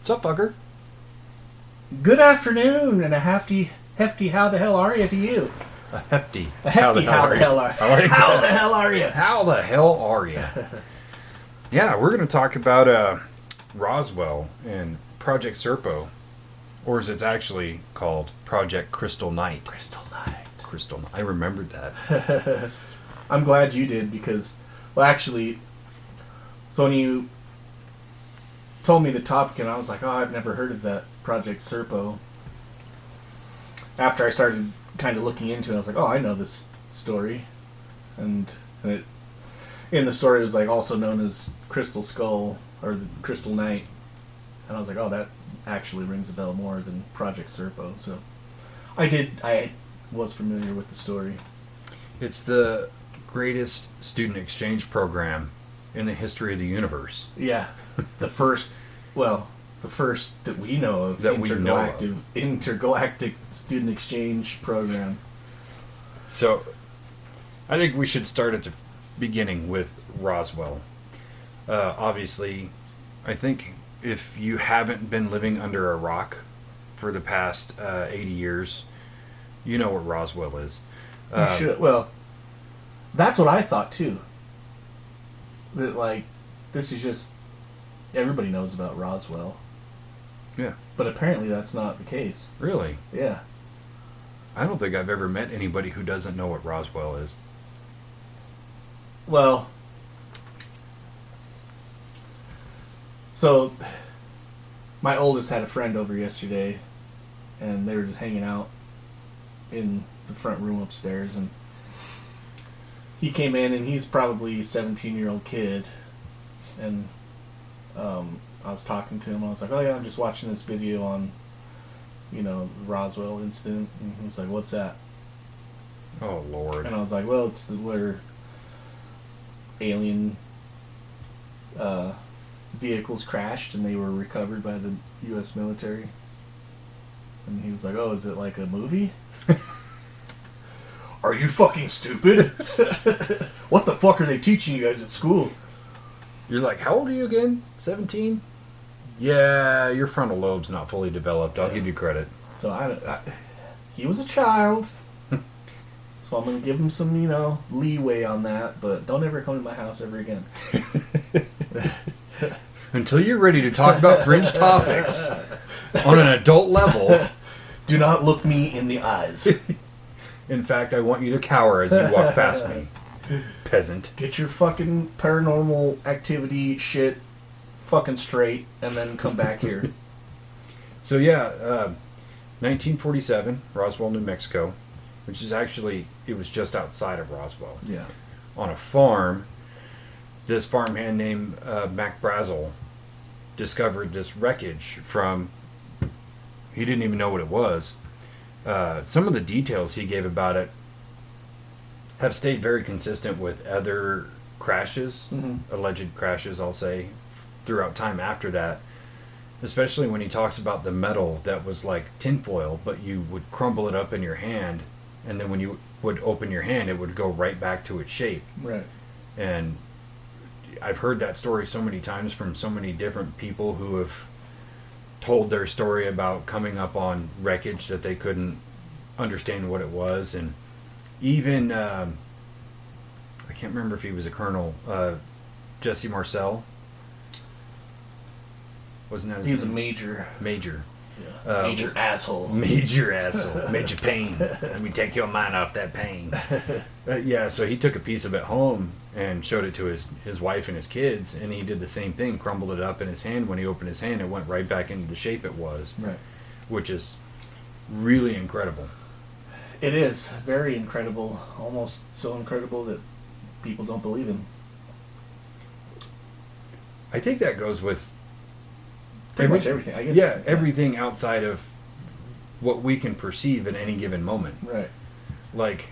What's up, fucker? Good afternoon and a hefty how the hell are you to you? A hefty. How the hell are you? How the hell are you? How the hell are you? Yeah, we're going to talk about Roswell and Project Serpo, or as it's actually called, Project Crystal Night. Crystal Night. Crystal Night. I remembered that. I'm glad you did because, well, actually, so when you told me the topic and I was like, oh, I've never heard of that Project Serpo. After I started kind of looking into it, I was like, oh, I know this story. And it, in the story, it was like also known as Crystal Skull or the Crystal Night. And I was like, oh, that actually rings a bell more than Project Serpo. So I was familiar with the story. It's the greatest student exchange program in the history of the universe. Yeah. The first that we know of That intergalactic student exchange program. So, I think we should start at the beginning with Roswell. Obviously, I think if you haven't been living under a rock for the past 80 years, you know what Roswell is. You should. Well, that's what I thought too. That, like, this is just... Everybody knows about Roswell. Yeah. But apparently that's not the case. Really? Yeah. I don't think I've ever met anybody who doesn't know what Roswell is. Well, so my oldest had a friend over yesterday, and they were just hanging out in the front room upstairs, and he came in, and he's probably a 17-year-old kid, and I was talking to him. I was like, oh yeah, I'm just watching this video on, the Roswell incident. And he was like, what's that? Oh, Lord. And I was like, well, it's where alien vehicles crashed and they were recovered by the U.S. military. And he was like, oh, is it like a movie? Are you fucking stupid? What the fuck are they teaching you guys at school? You're like, how old are you again? 17? Yeah, your frontal lobe's not fully developed. I'll give you credit. So he was a child. So I'm going to give him some, leeway on that. But don't ever come to my house ever again. Until you're ready to talk about fringe topics on an adult level. Do not look me in the eyes. In fact, I want you to cower as you walk past me. Peasant. Get your fucking paranormal activity shit fucking straight and then come back here. So yeah, 1947, Roswell, New Mexico, which is actually, it was just outside of Roswell. Yeah. On a farm, this farmhand named Mac Brazel discovered this wreckage from, he didn't even know what it was. Some of the details he gave about it have stayed very consistent with other crashes, alleged crashes, I'll say, throughout time after that. Especially when he talks about the metal that was like tinfoil, but you would crumble it up in your hand, and then when you would open your hand, it would go right back to its shape. Right. And I've heard that story so many times from so many different people who have told their story about coming up on wreckage that they couldn't understand what it was. And even I can't remember if he was a colonel, Jesse Marcel, wasn't that his He's name? a major. Major. Yeah. Major asshole. Major asshole. Major pain. Let me take your mind off that pain. Yeah, so he took a piece of it home and showed it to his wife and his kids, and he did the same thing, crumbled it up in his hand. When he opened his hand, it went right back into the shape it was. Right. Which is really incredible. It is very incredible, almost so incredible that people don't believe him. I think that goes with pretty much everything, I guess. Yeah, everything outside of what we can perceive at any given moment. Right. Like,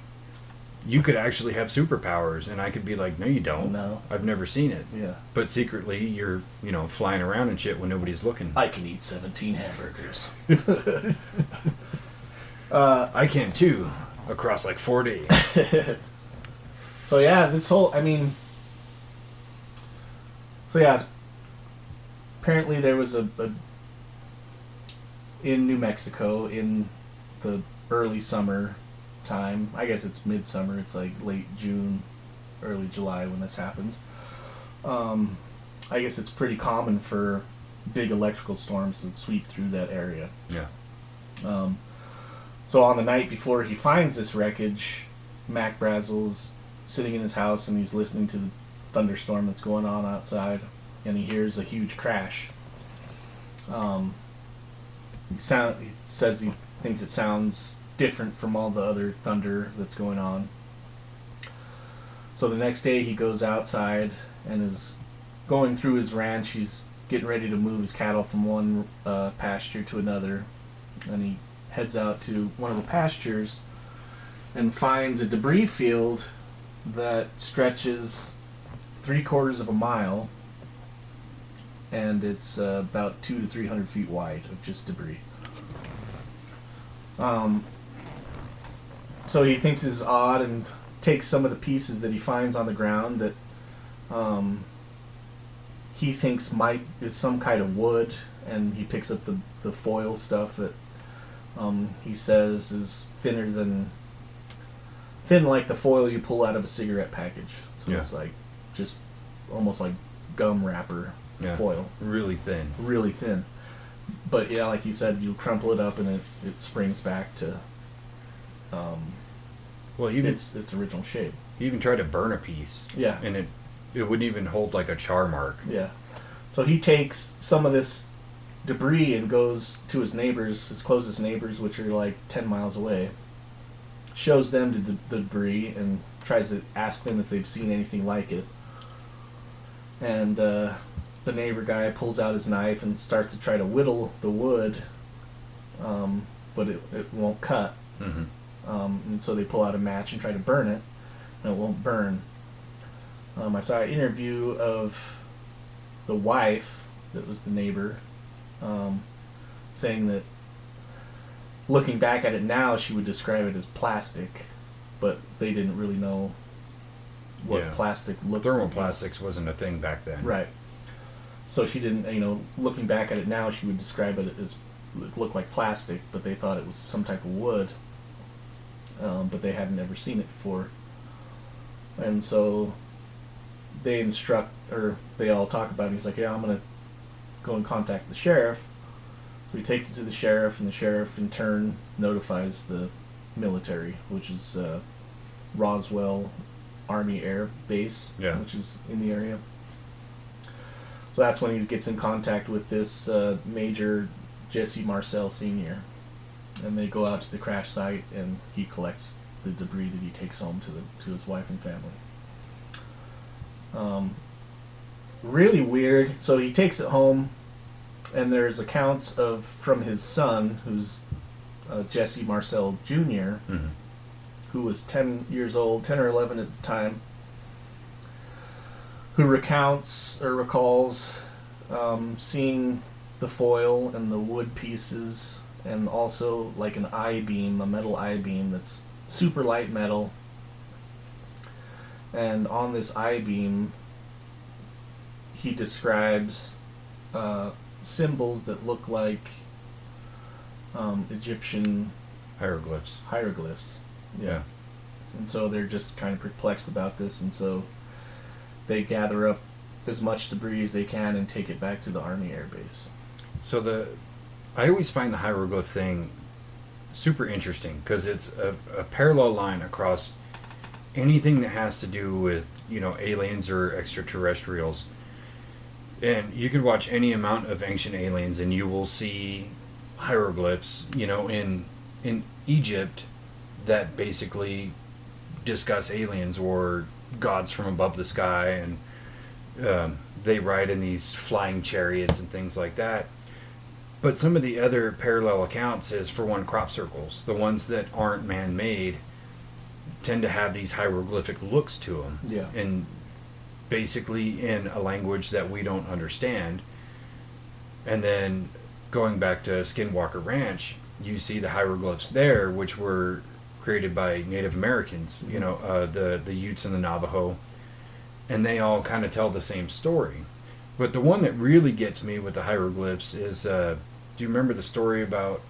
you could actually have superpowers, and I could be like, no, you don't. No. I've never seen it. Yeah. But secretly, you're, flying around and shit when nobody's looking. I can eat 17 hamburgers. I can too, across like 4 days. So yeah, apparently there was a in New Mexico in the early summer time. I guess it's midsummer. It's like late June, early July when this happens. I guess it's pretty common for big electrical storms to sweep through that area. Yeah. So on the night before he finds this wreckage, Mac Brazel's sitting in his house and he's listening to the thunderstorm that's going on outside, and he hears a huge crash. He says he thinks it sounds different from all the other thunder that's going on. So the next day he goes outside and is going through his ranch. He's getting ready to move his cattle from one pasture to another, and he heads out to one of the pastures and finds a debris field that stretches 3/4 of a mile, and it's about 200 to 300 feet wide of just debris. So he thinks it's odd and takes some of the pieces that he finds on the ground that he thinks is some kind of wood, and he picks up the foil stuff that he says is thin like the foil you pull out of a cigarette package. So it's like just almost like gum wrapper foil. Really thin. Really thin. But yeah, like you said, you crumple it up and it springs back to its original shape. You even tried to burn a piece. Yeah. And it wouldn't even hold like a char mark. Yeah. So he takes some of this debris and goes to his neighbors, his closest neighbors, which are like 10 miles away, shows them the debris and tries to ask them if they've seen anything like it. And the neighbor guy pulls out his knife and starts to try to whittle the wood, but it won't cut. Mm-hmm. And so they pull out a match and try to burn it, and it won't burn. I saw an interview of the wife that was the neighbor, saying that looking back at it now, she would describe it as plastic, but they didn't really know what plastic looked like. Thermoplastics wasn't a thing back then. Right. So she didn't, looking back at it now, she would describe it as it looked like plastic, but they thought it was some type of wood, but they hadn't ever seen it before. And so they all talk about it. He's like, yeah, I'm going to go and contact the sheriff. So he takes it to the sheriff, and the sheriff in turn notifies the military, which is Roswell Army Air Base, which is in the area. So that's when he gets in contact with this Major Jesse Marcel Sr., and they go out to the crash site, and he collects the debris that he takes home to his wife and family. Really weird. So he takes it home, and there's accounts from his son, who's Jesse Marcel Jr., mm-hmm. who was 10 years old, 10 or 11 at the time, who recounts or recalls seeing the foil and the wood pieces, and also like an I-beam, a metal I-beam that's super light metal. And on this I-beam, he describes symbols that look like Egyptian hieroglyphs. Yeah. And so they're just kind of perplexed about this, and so they gather up as much debris as they can and take it back to the Army Air Base. So I always find the hieroglyph thing super interesting because it's a parallel line across anything that has to do with aliens or extraterrestrials. And you can watch any amount of Ancient Aliens and you will see hieroglyphs in Egypt that basically discuss aliens or gods from above the sky, and they ride in these flying chariots and things like that. But some of the other parallel accounts is, for one, crop circles. The ones that aren't man-made tend to have these hieroglyphic looks to them. Yeah. And basically in a language that we don't understand. And then going back to Skinwalker Ranch, you see the hieroglyphs there, which were created by Native Americans, the Utes and the Navajo. And they all kind of tell the same story. But the one that really gets me with the hieroglyphs is, do Do you remember the story about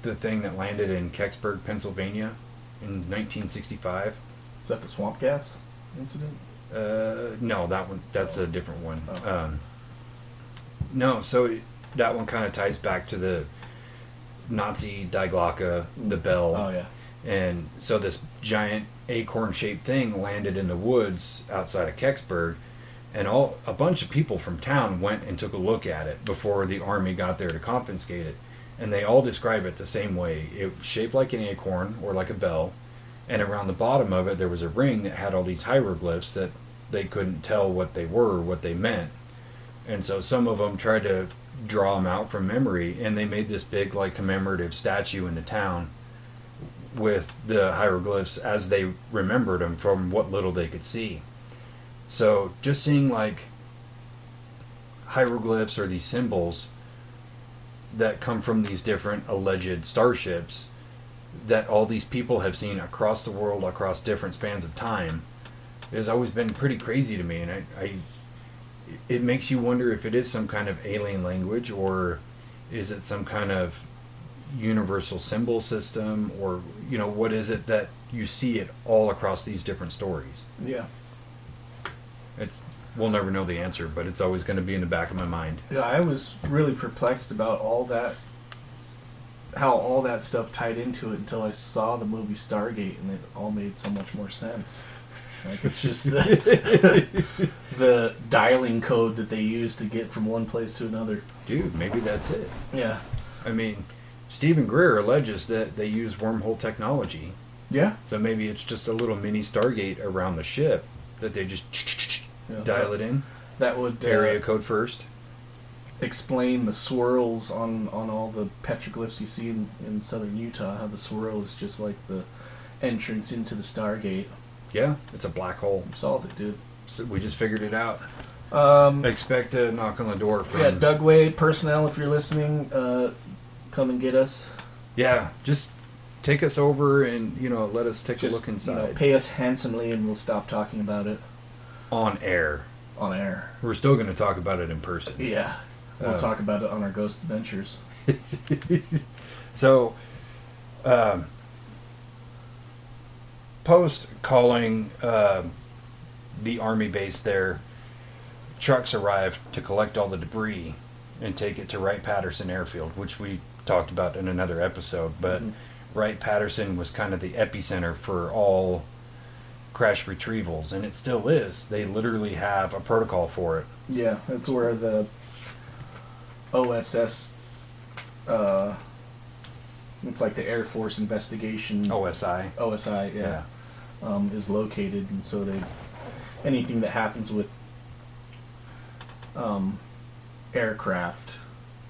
the thing that landed in Kecksburg, Pennsylvania in 1965? Is that the swamp gas incident? No, that's a different one. Oh. No, so that one kind of ties back to the Nazi Die Glocke, the bell. Oh, yeah. And so this giant acorn-shaped thing landed in the woods outside of Kecksburg, and a bunch of people from town went and took a look at it before the army got there to confiscate it. And they all describe it the same way. It was shaped like an acorn or like a bell, and around the bottom of it there was a ring that had all these hieroglyphs that they couldn't tell what they were or what they meant. And so some of them tried to draw them out from memory, and they made this big like commemorative statue in the town with the hieroglyphs as they remembered them from what little they could see. So just seeing like hieroglyphs or these symbols that come from these different alleged starships that all these people have seen across the world, across different spans of time, has always been pretty crazy to me. And it makes you wonder if it is some kind of alien language, or is it some kind of universal symbol system, or what is it that you see it all across these different stories? Yeah. We'll never know the answer, but it's always going to be in the back of my mind. Yeah, I was really perplexed about how all that stuff tied into it until I saw the movie Stargate, and it all made so much more sense. Like, it's just the dialing code that they use to get from one place to another. Dude, maybe that's it. Yeah. I mean, Stephen Greer alleges that they use wormhole technology. Yeah. So maybe it's just a little mini Stargate around the ship that they just dial it in. That would area code first. Explain the swirls on all the petroglyphs you see in southern Utah. How the swirl is just like the entrance into the Stargate. Yeah, it's a black hole. Solved it, dude. So we just figured it out. Expect a knock on the door from... Yeah, Dugway personnel, if you're listening, come and get us. Yeah, just take us over and, let us take a look inside. Pay us handsomely and we'll stop talking about it. On air. On air. We're still going to talk about it in person. Yeah. We'll talk about it on our Ghost Adventures. So, post calling the army base there, trucks arrived to collect all the debris and take it to Wright-Patterson Airfield, which we talked about in another episode. But Wright-Patterson was kind of the epicenter for all crash retrievals, and it still is. They literally have a protocol for it. Yeah, that's where the OSS, it's like the Air Force Investigation... OSI. OSI, yeah. Is located, and so anything that happens with aircraft,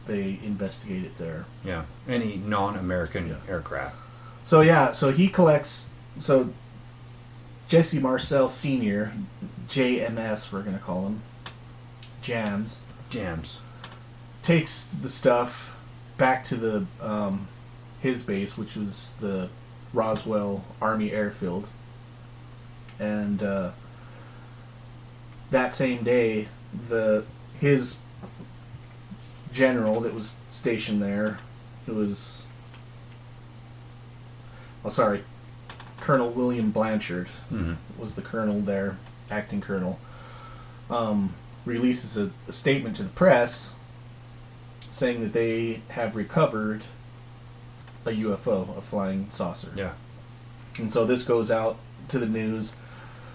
they investigate it there. Yeah, any non-American aircraft. So he collects... So Jesse Marcel Sr., JMS, we're going to call him, Jams, takes the stuff back to the his base, which was the Roswell Army Airfield. And that same day, his general that was stationed there, who was... Colonel William Blanchard was the colonel there, acting colonel, releases a statement to the press saying that they have recovered a UFO, a flying saucer. Yeah. And so this goes out to the news,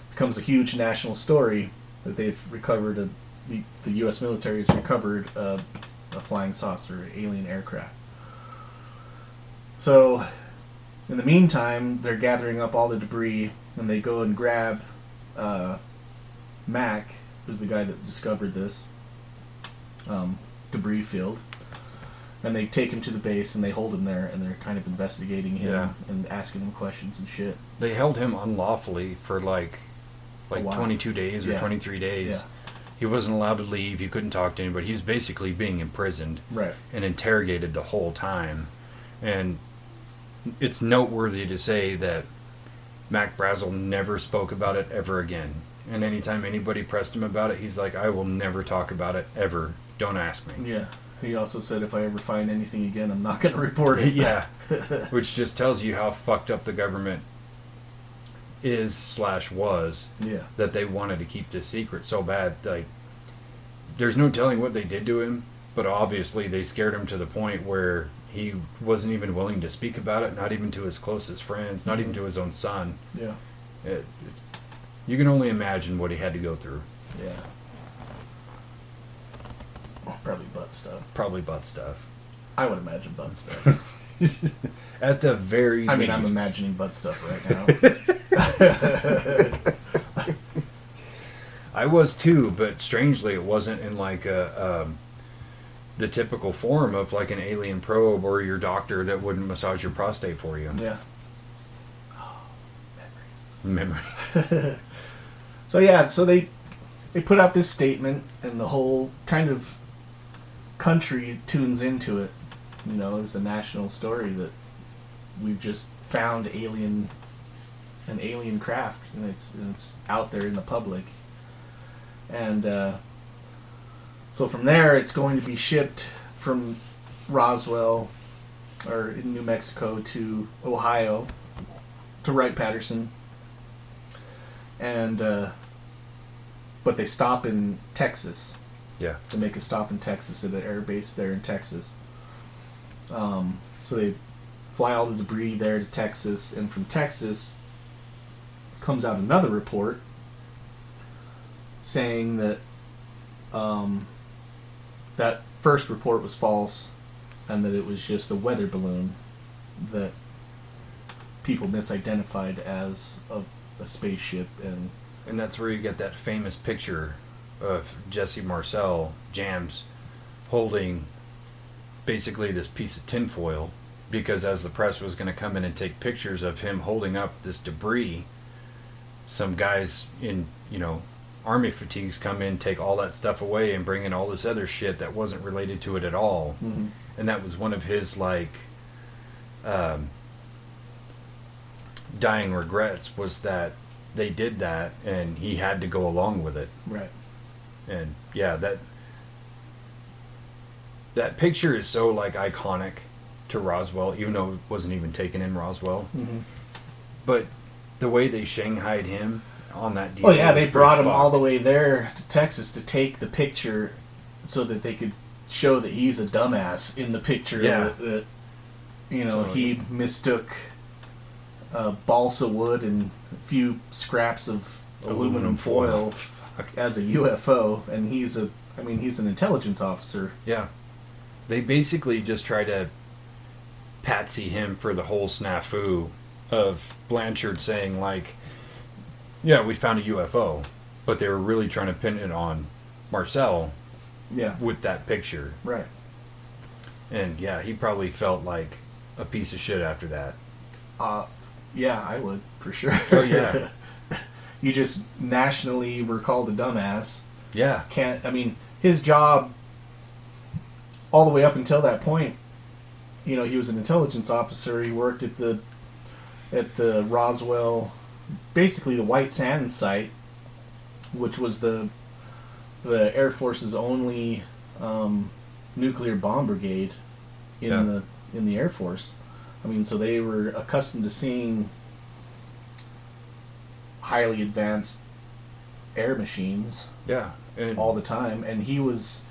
becomes a huge national story that they've recovered, the U.S. military has recovered a flying saucer, alien aircraft. So... in the meantime, they're gathering up all the debris, and they go and grab Mac, who's the guy that discovered this debris field, and they take him to the base, and they hold him there, and they're kind of investigating him and asking him questions and shit. They held him unlawfully for like 22 days or 23 days. Yeah. He wasn't allowed to leave. He couldn't talk to anybody. He was basically being imprisoned and interrogated the whole time. And it's noteworthy to say that Mac Brazel never spoke about it ever again. And anytime anybody pressed him about it, he's like, I will never talk about it ever. Don't ask me. Yeah. He also said, if I ever find anything again, I'm not going to report it. Yeah. Which just tells you how fucked up the government is/was. Yeah. That they wanted to keep this secret so bad. Like, there's no telling what they did to him, but obviously they scared him to the point where he wasn't even willing to speak about it, not even to his closest friends, not even to his own son. Yeah. You can only imagine what he had to go through. Yeah. Probably butt stuff. Probably butt stuff. I would imagine butt stuff. At the very least. I mean, I'm imagining butt stuff right now. I was too, but strangely it wasn't in like the typical form of like an alien probe or your doctor that wouldn't massage your prostate for you. Yeah. Oh, Memories. So they put out this statement, and the whole kind of country tunes into it. You know, it's a national story that we've just found an alien craft, and it's out there in the public. And so from there, it's going to be shipped from Roswell, or in New Mexico, to Ohio, to Wright-Patterson. And but they stop in Texas. Yeah. To make a stop in Texas at an air base there in Texas. So they fly all the debris there to Texas, and from Texas comes out another report saying that that first report was false, and that it was just a weather balloon that people misidentified as a spaceship. And that's where you get that famous picture of Jesse Marcel, Jams, holding basically this piece of tinfoil, because as the press was going to come in and take pictures of him holding up this debris, some guys in, army fatigues come in, take all that stuff away, and bring in all this other shit that wasn't related to it at all. Mm-hmm. And that was one of his, dying regrets, was that they did that, and he had to go along with it. Right. And yeah, that picture is so iconic to Roswell, even though it wasn't even taken in Roswell. Mm-hmm. But the way they shanghaied him on that deal. Oh yeah, they brought him all the way there to Texas to take the picture, so that they could show that he's a dumbass in the picture. Yeah. That he mistook balsa wood and a few scraps of aluminum foil as a UFO, and he's an intelligence officer. Yeah. They basically just try to patsy him for the whole snafu of Blanchard saying, yeah, we found a UFO, but they were really trying to pin it on Marcel. Yeah. With that picture. Right. And yeah, he probably felt like a piece of shit after that. Yeah, I would, for sure. Oh yeah. You just nationally were called a dumbass. Yeah. His job, all the way up until that point, he was an intelligence officer. He worked at the Roswell, basically the White Sands site, which was the Air Force's only nuclear bomb brigade in the Air Force. So they were accustomed to seeing highly advanced air machines. Yeah. All the time, and he was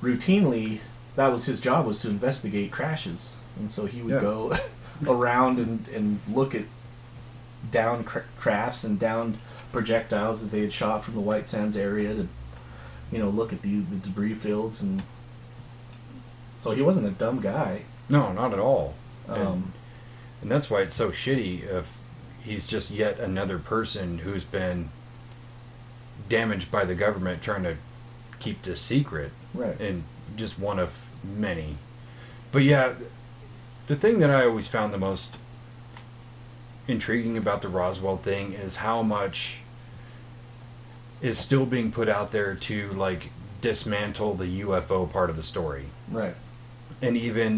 routinely, that was his job, was to investigate crashes, and so he would go around and look at downed crafts and downed projectiles that they had shot from the White Sands area to, look at the debris fields, and so he wasn't a dumb guy. No, not at all. And that's why it's so shitty if he's just yet another person who's been damaged by the government trying to keep this secret. Right. And just one of many. But yeah, the thing that I always found the most intriguing about the Roswell thing is how much is still being put out there to dismantle the UFO part of the story. Right. And even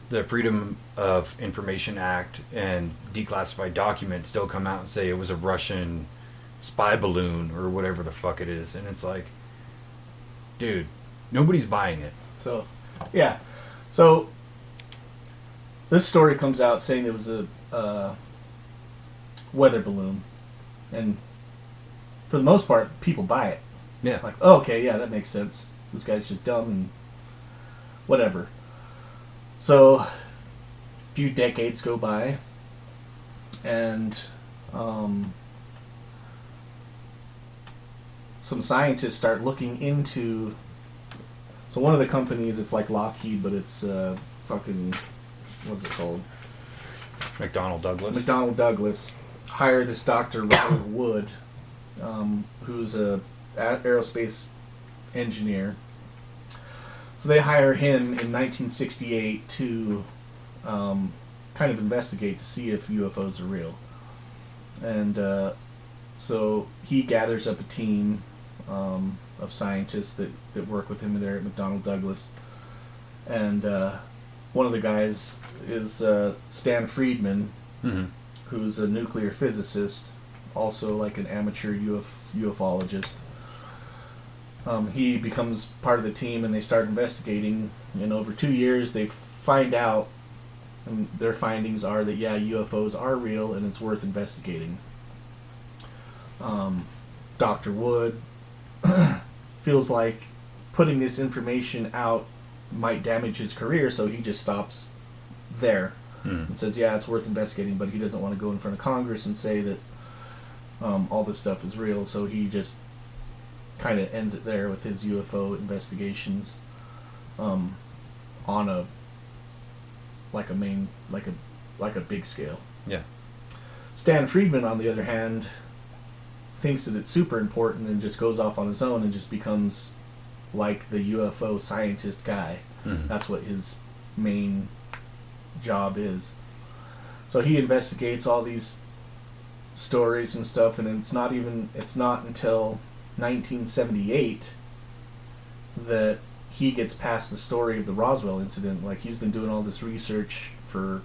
the Freedom of Information Act and declassified documents still come out and say it was a Russian spy balloon or whatever the fuck it is. And it's dude, Nobody's buying it. So, yeah. So, this story comes out saying it was a weather balloon. And for the most part, people buy it. Yeah. Like, oh, okay, yeah, that makes sense. This guy's just dumb and whatever. So, a few decades go by, and some scientists start looking into. So one of the companies, it's like Lockheed, but it's fucking, what's it called? McDonnell Douglas. McDonnell Douglas hired this Dr. Robert Wood, who's a aerospace engineer. So they hire him in 1968 to kind of investigate to see if UFOs are real. And so he gathers up a team of scientists that work with him there at McDonnell Douglas. And one of the guys is Stan Friedman, Mm-hmm. who's a nuclear physicist, also like an amateur ufologist. He becomes part of the team, and they start investigating. And over 2 years, they find out, and their findings are that, yeah, UFOs are real, and it's worth investigating. Dr. Wood feels like putting this information out might damage his career, so he just stops there and says, yeah, it's worth investigating, but he doesn't want to go in front of Congress and say that all this stuff is real, so he just kind of ends it there with his UFO investigations on a big scale. Yeah. Stan Friedman, on the other hand, thinks that it's super important and just goes off on his own and just becomes like the UFO scientist guy. Mm-hmm. That's what his main job is. So he investigates all these stories and stuff, and it's not until 1978 that he gets past the story of the Roswell incident. Like, he's been doing all this research for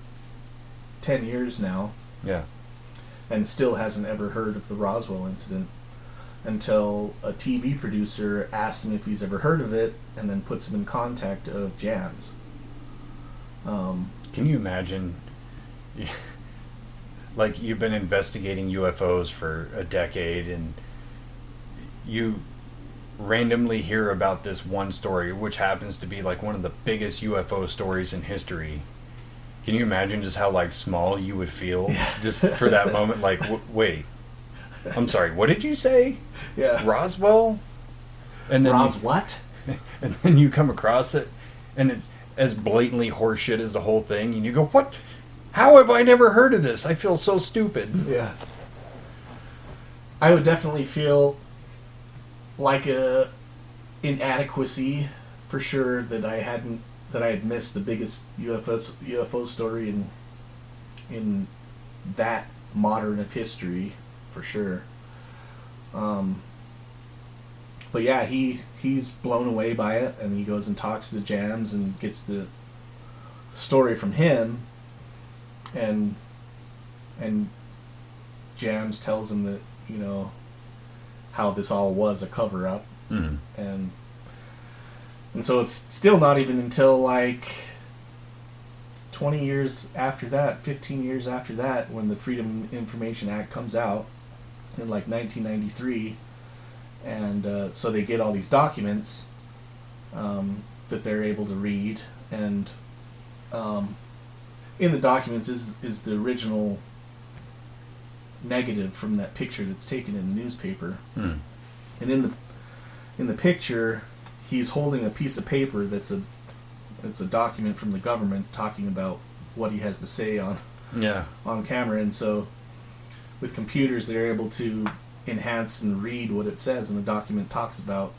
10 years now. Yeah. And still hasn't ever heard of the Roswell incident until a TV producer asks him if he's ever heard of it, and then puts him in contact of Jams. Can you imagine, like, you've been investigating UFOs for a decade, and you randomly hear about this one story, which happens to be like one of the biggest UFO stories in history. Can you imagine just how, like, small you would feel just for that moment? Like, wait, I'm sorry, what did you say? Yeah. Roswell? And then what? And then you come across it, and it's as blatantly horseshit as the whole thing, and you go, what? How have I never heard of this? I feel so stupid. Yeah. I would definitely feel like a inadequacy, for sure, that I had missed the biggest UFO story in that modern of history, for sure. But yeah, he's blown away by it, and he goes and talks to Jams and gets the story from him, and Jams tells him that, you know, how this all was a cover-up. Mm-hmm. And so it's still not even until like 20 years after that, 15 years after that, when the Freedom of Information Act comes out in like 1993, and so they get all these documents that they're able to read, and in the documents is the original negative from that picture that's taken in the newspaper. Mm. And in the picture, he's holding a piece of paper it's a document from the government talking about what he has to say on camera. And so with computers, they're able to enhance and read what it says, and the document talks about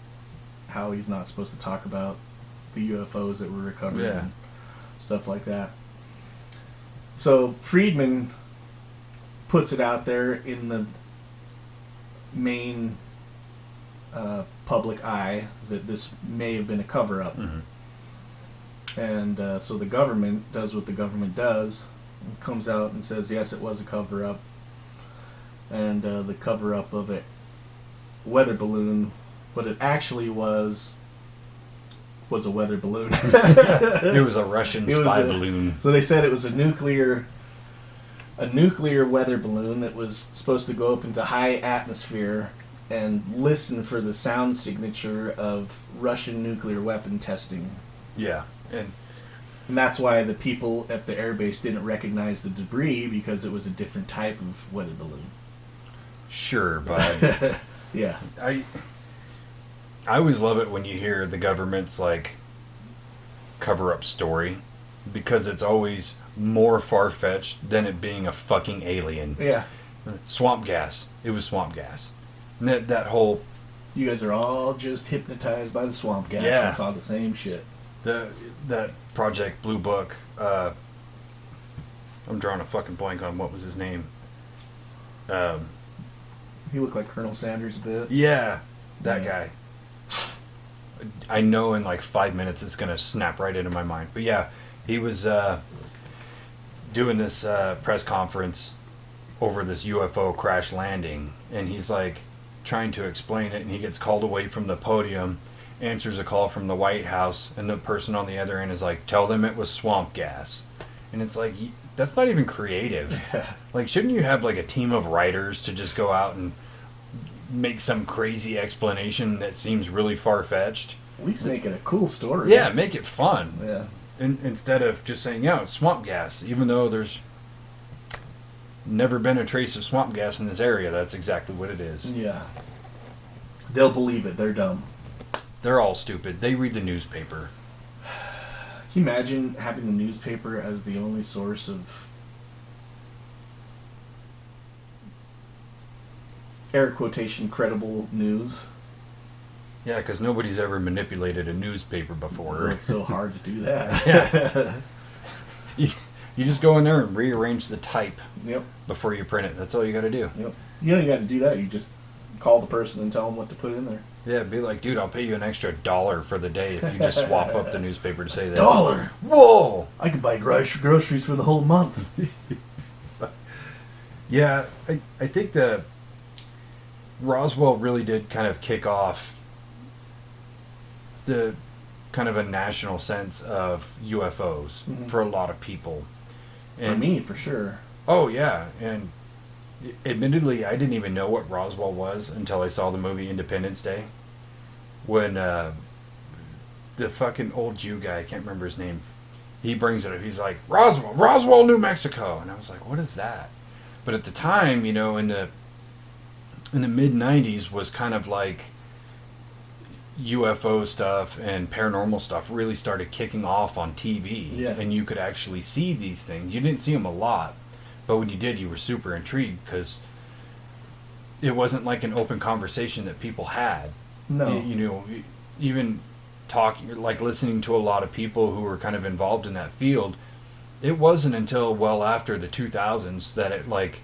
how he's not supposed to talk about the UFOs that were recovered and stuff like that. So Friedman puts it out there in the main public eye that this may have been a cover-up. Mm-hmm. And so the government does what the government does, and comes out and says, yes, it was a cover-up. And the cover-up of a weather balloon, what it actually was was a weather balloon. It was a Russian spy balloon. So they said it was a nuclear weather balloon that was supposed to go up into high atmosphere and listen for the sound signature of Russian nuclear weapon testing. Yeah, and that's why the people at the airbase didn't recognize the debris, because it was a different type of weather balloon. Sure, but yeah, I always love it when you hear the government's like cover-up story, because it's always more far-fetched than it being a fucking alien. Yeah. Swamp gas. It was swamp gas. And that whole... You guys are all just hypnotized by the swamp gas. Yeah. It's all the same shit. That Project Blue Book, I'm drawing a fucking blank on what was his name. He looked like Colonel Sanders a bit. Yeah, that guy. I know in like 5 minutes it's going to snap right into my mind. But yeah, he was doing this press conference over this UFO crash landing, and he's like trying to explain it, and he gets called away from the podium, answers a call from the White House, and the person on the other end is like, tell them it was swamp gas. And it's like, that's not even creative. Like, shouldn't you have like a team of writers to just go out and make some crazy explanation that seems really far-fetched? At least make it a cool story. Yeah, make it fun. Yeah. Instead of just saying, yeah, it's swamp gas, even though there's never been a trace of swamp gas in this area. That's exactly what it is. Yeah. They'll believe it. They're dumb. They're all stupid. They read the newspaper. Can you imagine having the newspaper as the only source of air quotation credible news? Yeah, because nobody's ever manipulated a newspaper before. Well, it's so hard to do that. Yeah. You just go in there and rearrange the type. Yep. Before you print it. That's all you got to do. Yep. You don't got to do that. You just call the person and tell them what to put in there. Yeah, be like, dude, I'll pay you an extra $1 for the day if you just swap up the newspaper to say that. $1? Whoa! I could buy groceries for the whole month. Yeah, I think the Roswell really did kind of kick off the kind of a national sense of UFOs for a lot of people. And, for me, for sure. Oh, yeah. And admittedly, I didn't even know what Roswell was until I saw the movie Independence Day. When the fucking old Jew guy, I can't remember his name, he brings it up. He's like, Roswell, New Mexico. And I was like, what is that? But at the time, you know, in the mid-90s was kind of like UFO stuff and paranormal stuff really started kicking off on TV. Yeah. And you could actually see these things. You didn't see them a lot, but when you did, you were super intrigued because it wasn't like an open conversation that people had. No. You know, even talking, like listening to a lot of people who were kind of involved in that field, it wasn't until well after the 2000s that it like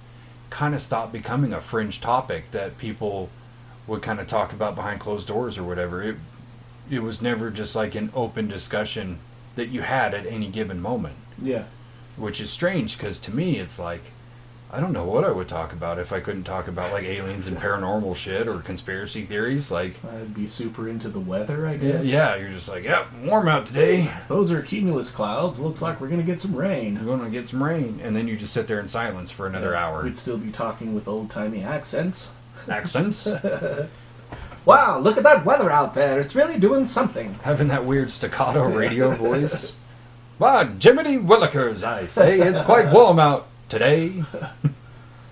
kind of stopped becoming a fringe topic that people would kind of talk about behind closed doors or whatever. It was never just like an open discussion that you had at any given moment. Yeah. Which is strange because to me it's like, I don't know what I would talk about if I couldn't talk about like aliens and paranormal shit or conspiracy theories. Like, I'd be super into the weather, I guess. Yeah, you're just like, yep, warm out today. Those are cumulus clouds. Looks like we're going to get some rain. We're going to get some rain. And then you just sit there in silence for another hour. We'd still be talking with old-timey accents. Accents? Wow, look at that weather out there. It's really doing something. Having that weird staccato radio voice. Wow, Jiminy Willikers, I say. It's quite warm out today.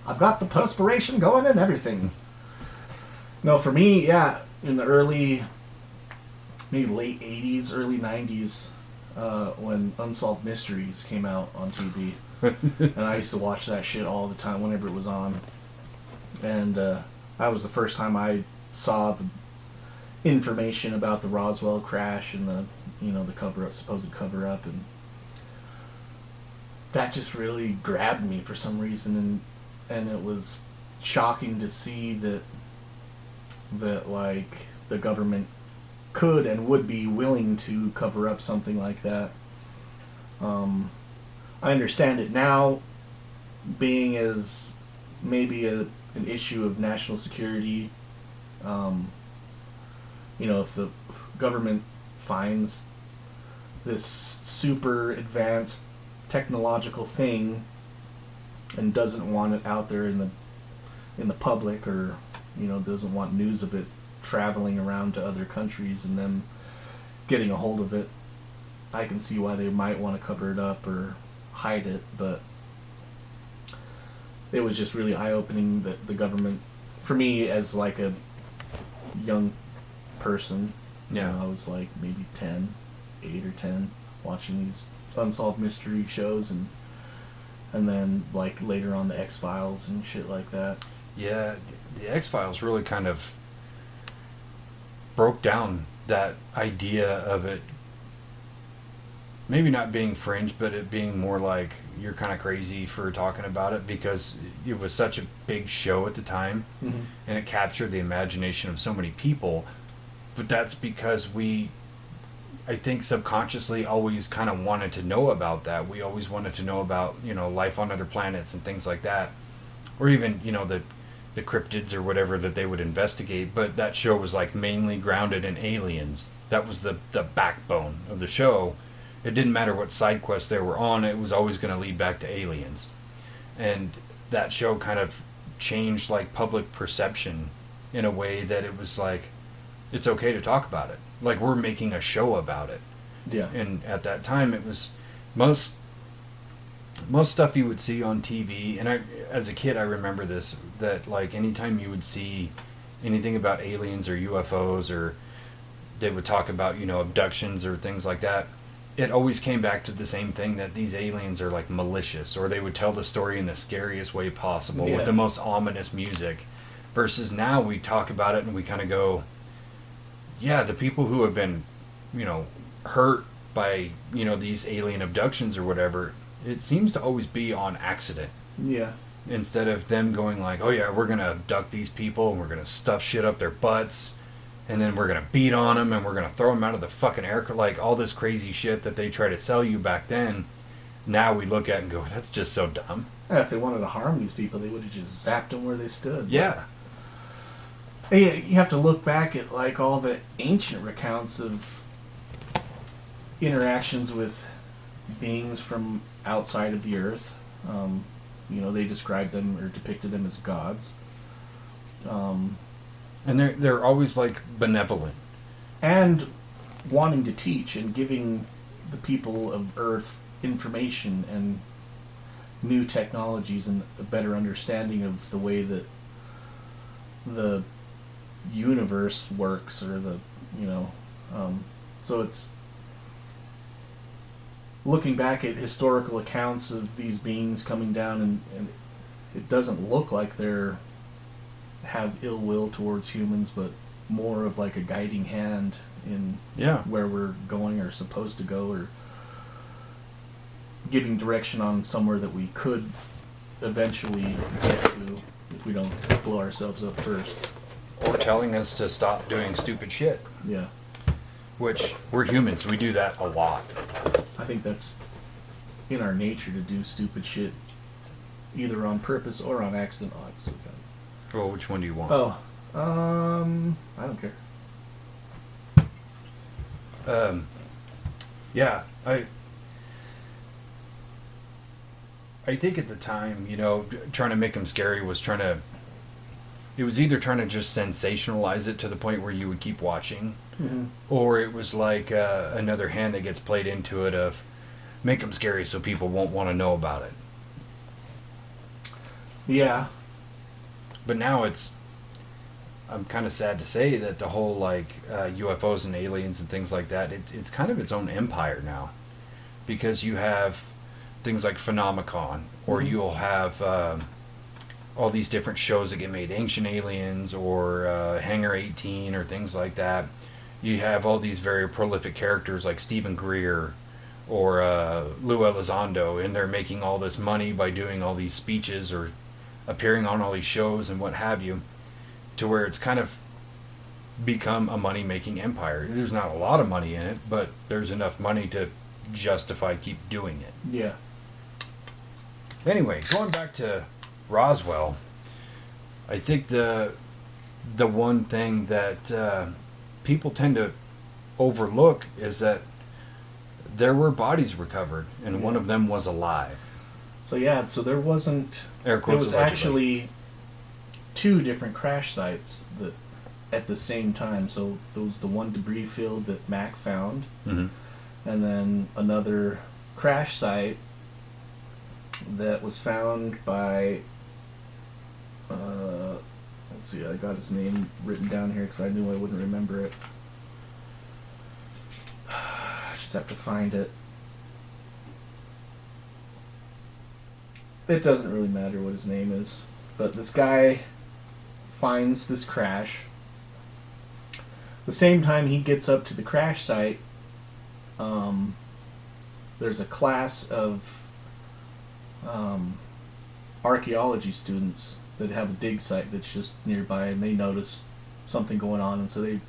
I've got the perspiration going and everything. No, for me, yeah, in the maybe late 80s, early 90s, when Unsolved Mysteries came out on TV. And I used to watch that shit all the time whenever it was on. And that was the first time I saw the information about the Roswell crash and the supposed cover-up, and that just really grabbed me for some reason, and it was shocking to see that like the government could and would be willing to cover up something like that. I understand it now being as maybe an issue of national security. If the government finds this super advanced technological thing and doesn't want it out there in the public, or doesn't want news of it traveling around to other countries and them getting a hold of it. I can see why they might want to cover it up or hide it, but it was just really eye-opening that the government, for me as like a young person, I was like maybe 8 or 10, watching these unsolved mystery shows, and then like later on the X-Files and shit like that. Yeah, the X-Files really kind of broke down that idea of it maybe not being fringe, but it being more like you're kind of crazy for talking about it, because it was such a big show at the time, and it captured the imagination of so many people. But that's because I think subconsciously always kind of wanted to know about that. We always wanted to know about, life on other planets and things like that, or even, the cryptids or whatever that they would investigate. But that show was like mainly grounded in aliens. That was the backbone of the show. It didn't matter what side quest they were on, it was always going to lead back to aliens. And that show kind of changed like public perception in a way that it was like, it's okay to talk about it. Like, we're making a show about it. Yeah. And at that time, it was most stuff you would see on TV, and as a kid I remember this, that like anytime you would see anything about aliens or UFOs, or they would talk about, abductions or things like that, it always came back to the same thing, that these aliens are like malicious, or they would tell the story in the scariest way possible with the most ominous music. Versus now we talk about it and we kind of go, yeah, the people who have been, hurt by, these alien abductions or whatever, it seems to always be on accident. Yeah. Instead of them going like, oh yeah, we're going to abduct these people and we're going to stuff shit up their butts, and then we're going to beat on them and we're going to throw them out of the fucking air, like all this crazy shit that they try to sell you back then. Now we look at it and go, that's just so dumb. Yeah, if they wanted to harm these people, they would have just zapped them where they stood. Yeah. But you have to look back at like all the ancient recounts of interactions with beings from outside of the earth. They described them or depicted them as gods. And they're always like benevolent. And wanting to teach and giving the people of Earth information and new technologies and a better understanding of the way that the universe works, or so it's looking back at historical accounts of these beings coming down, and it doesn't look like they're have ill will towards humans, but more of like a guiding hand in where we're going or supposed to go, or giving direction on somewhere that we could eventually get to if we don't blow ourselves up first. Or telling us to stop doing stupid shit. Yeah. Which, we're humans, we do that a lot. I think that's in our nature to do stupid shit, either on purpose or on accident. Well, which one do you want? I don't care. Yeah, I think at the time, trying to make them scary was it was either trying to just sensationalize it to the point where you would keep watching, or it was like another hand that gets played into it of make them scary so people won't want to know about it. Yeah. But now I'm kind of sad to say that the whole like UFOs and aliens and things like that, it's kind of its own empire now, because you have things like Phenomicon, or you'll have all these different shows that get made, Ancient Aliens or Hangar 18 or things like that. You have all these very prolific characters like Stephen Greer or Lou Elizondo, and they're making all this money by doing all these speeches or appearing on all these shows and what have you, to where it's kind of become a money-making empire. There's not a lot of money in it, but there's enough money to justify keep doing it. Yeah. Anyway, going back to Roswell, I think the one thing that people tend to overlook is that there were bodies recovered, and one of them was alive. So yeah, so there wasn't. Air There quotes was allegedly. actually two different crash sites that at the same time. So there was the one debris field that Mac found, Mm-hmm. and then another crash site that was found by. Let's see, I got his name written down here because I knew I wouldn't remember it. I just have to find it. It doesn't really matter what his name is, but this guy finds this crash. The same time he gets up to the crash site, there's a class of archaeology students that have a dig site that's just nearby, and they notice something going on, and so they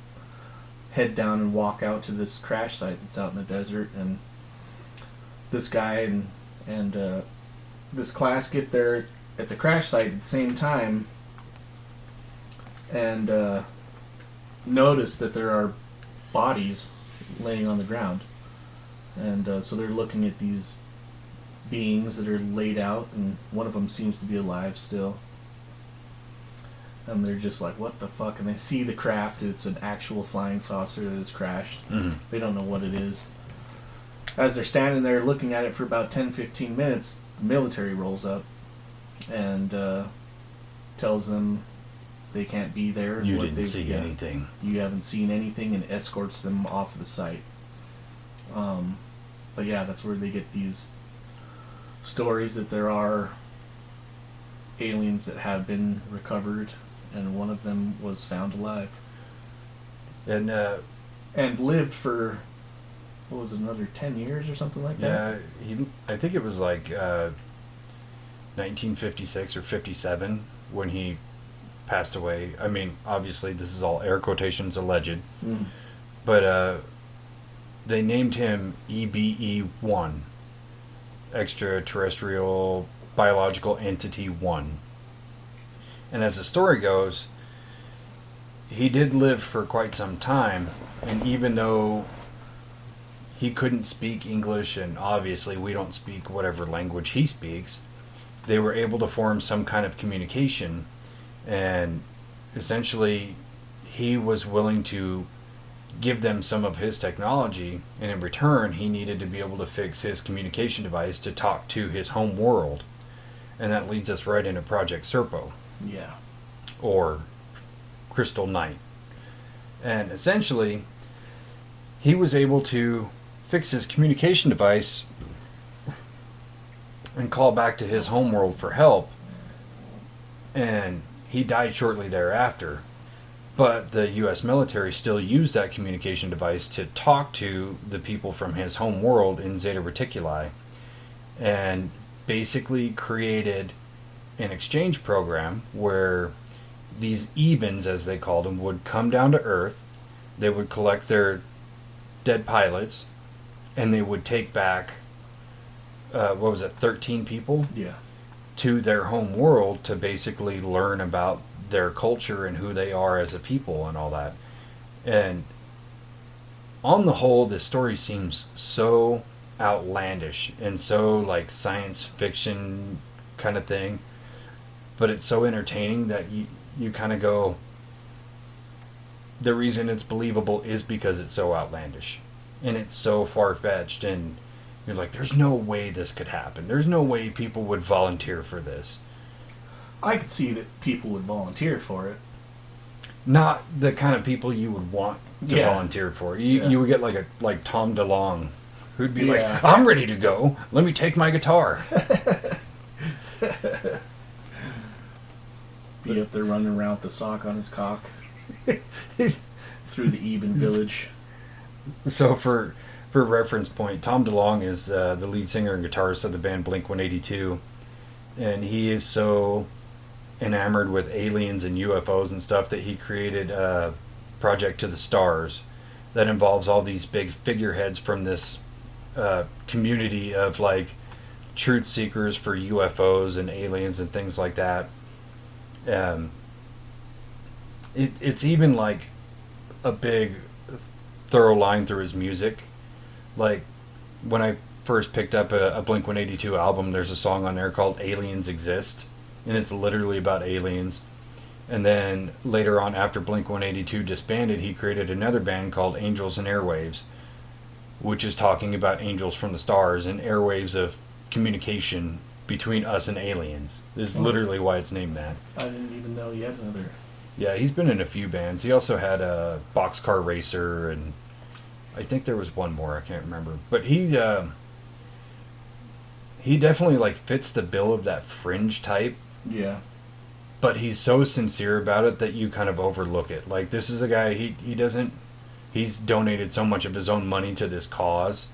head down and walk out to this crash site that's out in the desert. And this guy and this class get there at the crash site at the same time, and notice that there are bodies laying on the ground. And so they're looking at these beings that are laid out, and one of them seems to be alive still. And they're just like, what the fuck? And they see the craft. It's an actual flying saucer that has crashed. Mm-hmm. They don't know what it is. As they're standing there looking at it for about 10-15 minutes, the military rolls up and tells them they can't be there. You what didn't they've- see anything. You haven't seen anything, and escorts them off the site. But yeah, that's where they get these stories that there are aliens that have been recovered, and one of them was found alive And and lived for, what was it, another 10 years or something like that? yeah, I think it was like 1956 or 57 when he passed away. I mean, obviously this is all air quotations alleged, Mm. but they named him EBE-1, Extraterrestrial Biological Entity 1. And as the story goes, he did live for quite some time, and even though he couldn't speak English, and obviously we don't speak whatever language he speaks, they were able to form some kind of communication, and essentially he was willing to give them some of his technology, and in return he needed to be able to fix his communication device to talk to his home world. And that leads us right into Project Serpo, Yeah. or Crystal Knight. And essentially he was able to fix his communication device and call back to his homeworld for help, and he died shortly thereafter. But the U.S. military still used that communication device to talk to the people from his home world in Zeta Reticuli, and basically created an exchange program where these Ebens, as they called them, would come down to Earth. They would collect their dead pilots, and they would take back, 13 people Yeah. to their home world to basically learn about their culture and who they are as a people and all that. And on the whole, this story seems so outlandish and so like science fiction kind of thing, but it's so entertaining that you kind of go, the reason it's believable is because it's so outlandish and it's so far-fetched, and you're like, there's no way this could happen. There's no way people would volunteer for this. I could see that people would volunteer for it. Not the kind of people you would want to Yeah. volunteer for. Yeah. You would get like Tom DeLonge, who'd be Yeah. like, I'm ready to go. Let me take my guitar. Be up there running around with the sock on his cock He's- through the Eben village. So for reference point, Tom DeLonge is the lead singer and guitarist of the band Blink-182, and he is so enamored with aliens and UFOs and stuff that he created a project to the stars that involves all these big figureheads from this community of like truth seekers for UFOs and aliens and things like that. It's even like a big thorough line through his music. Like, when I first picked up a Blink-182 album, there's a song on there called Aliens Exist, and it's literally about aliens. And then later on, after Blink-182 disbanded, he created another band called Angels and Airwaves, which is talking about angels from the stars and airwaves of communication between us and aliens. This is literally why it's named that. I didn't even know he had another. Yeah, he's been in a few bands. He also had a Boxcar Racer, and I think there was one more. I can't remember. But he definitely like fits the bill of that fringe type. Yeah. But he's so sincere about it that you kind of overlook it. Like, this is a guy, he's donated so much of his own money to this cause,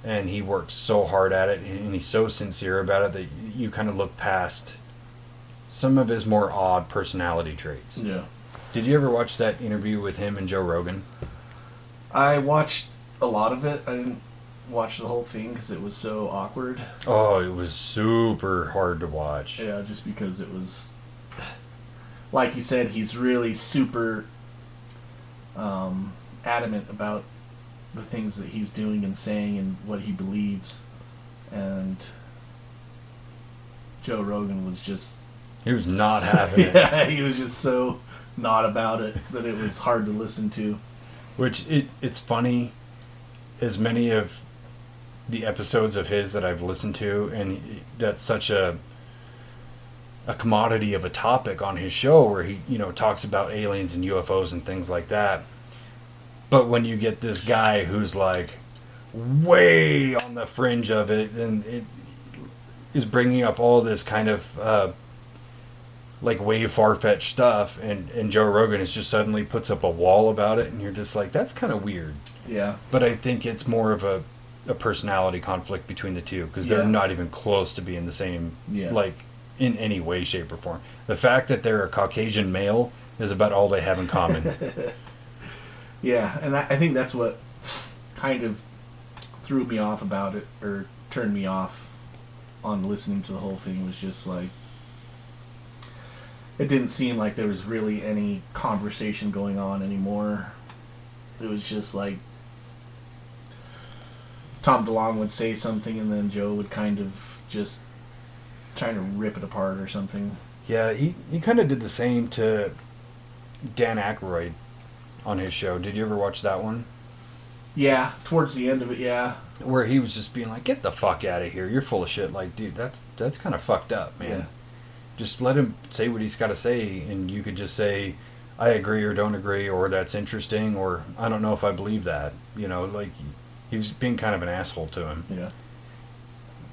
and he works so hard at it, and he's so sincere about it that you kind of look past some of his more odd personality traits. Yeah. Did you ever watch that interview with him and Joe Rogan? I watched a lot of it. I didn't watch the whole thing because it was so awkward. Oh, it was super hard to watch. Yeah, just because it was... Like you said, he's really super adamant about the things that he's doing and saying and what he believes. And Joe Rogan was just... He was not having it. Yeah, he was just so not about it that it was hard to listen to. Which, it's funny, as many of the episodes of his that I've listened to, and that's such a commodity of a topic on his show where he, talks about aliens and UFOs and things like that. But when you get this guy who's like way on the fringe of it, and it is bringing up all this kind of like way far-fetched stuff, and Joe Rogan is just suddenly puts up a wall about it, and you're just like, that's kind of weird. Yeah. But I think it's more of a personality conflict between the two, because they're not even close to being the same, like, in any way, shape, or form. The fact that they're a Caucasian male is about all they have in common. Yeah, and I think that's what kind of threw me off about it, or turned me off on listening to the whole thing, was just like, it didn't seem like there was really any conversation going on anymore. It was just like Tom DeLonge would say something and then Joe would kind of just trying to rip it apart or something. Yeah, he kind of did the same to Dan Aykroyd on his show. Did you ever watch that one? Yeah, towards the end of it, yeah. Where he was just being like, get the fuck out of here. You're full of shit. Like, dude, that's kind of fucked up, man. Yeah. Just let him say what he's got to say, and you could just say, I agree or don't agree, or that's interesting, or I don't know if I believe that. Like, he was being kind of an asshole to him. Yeah.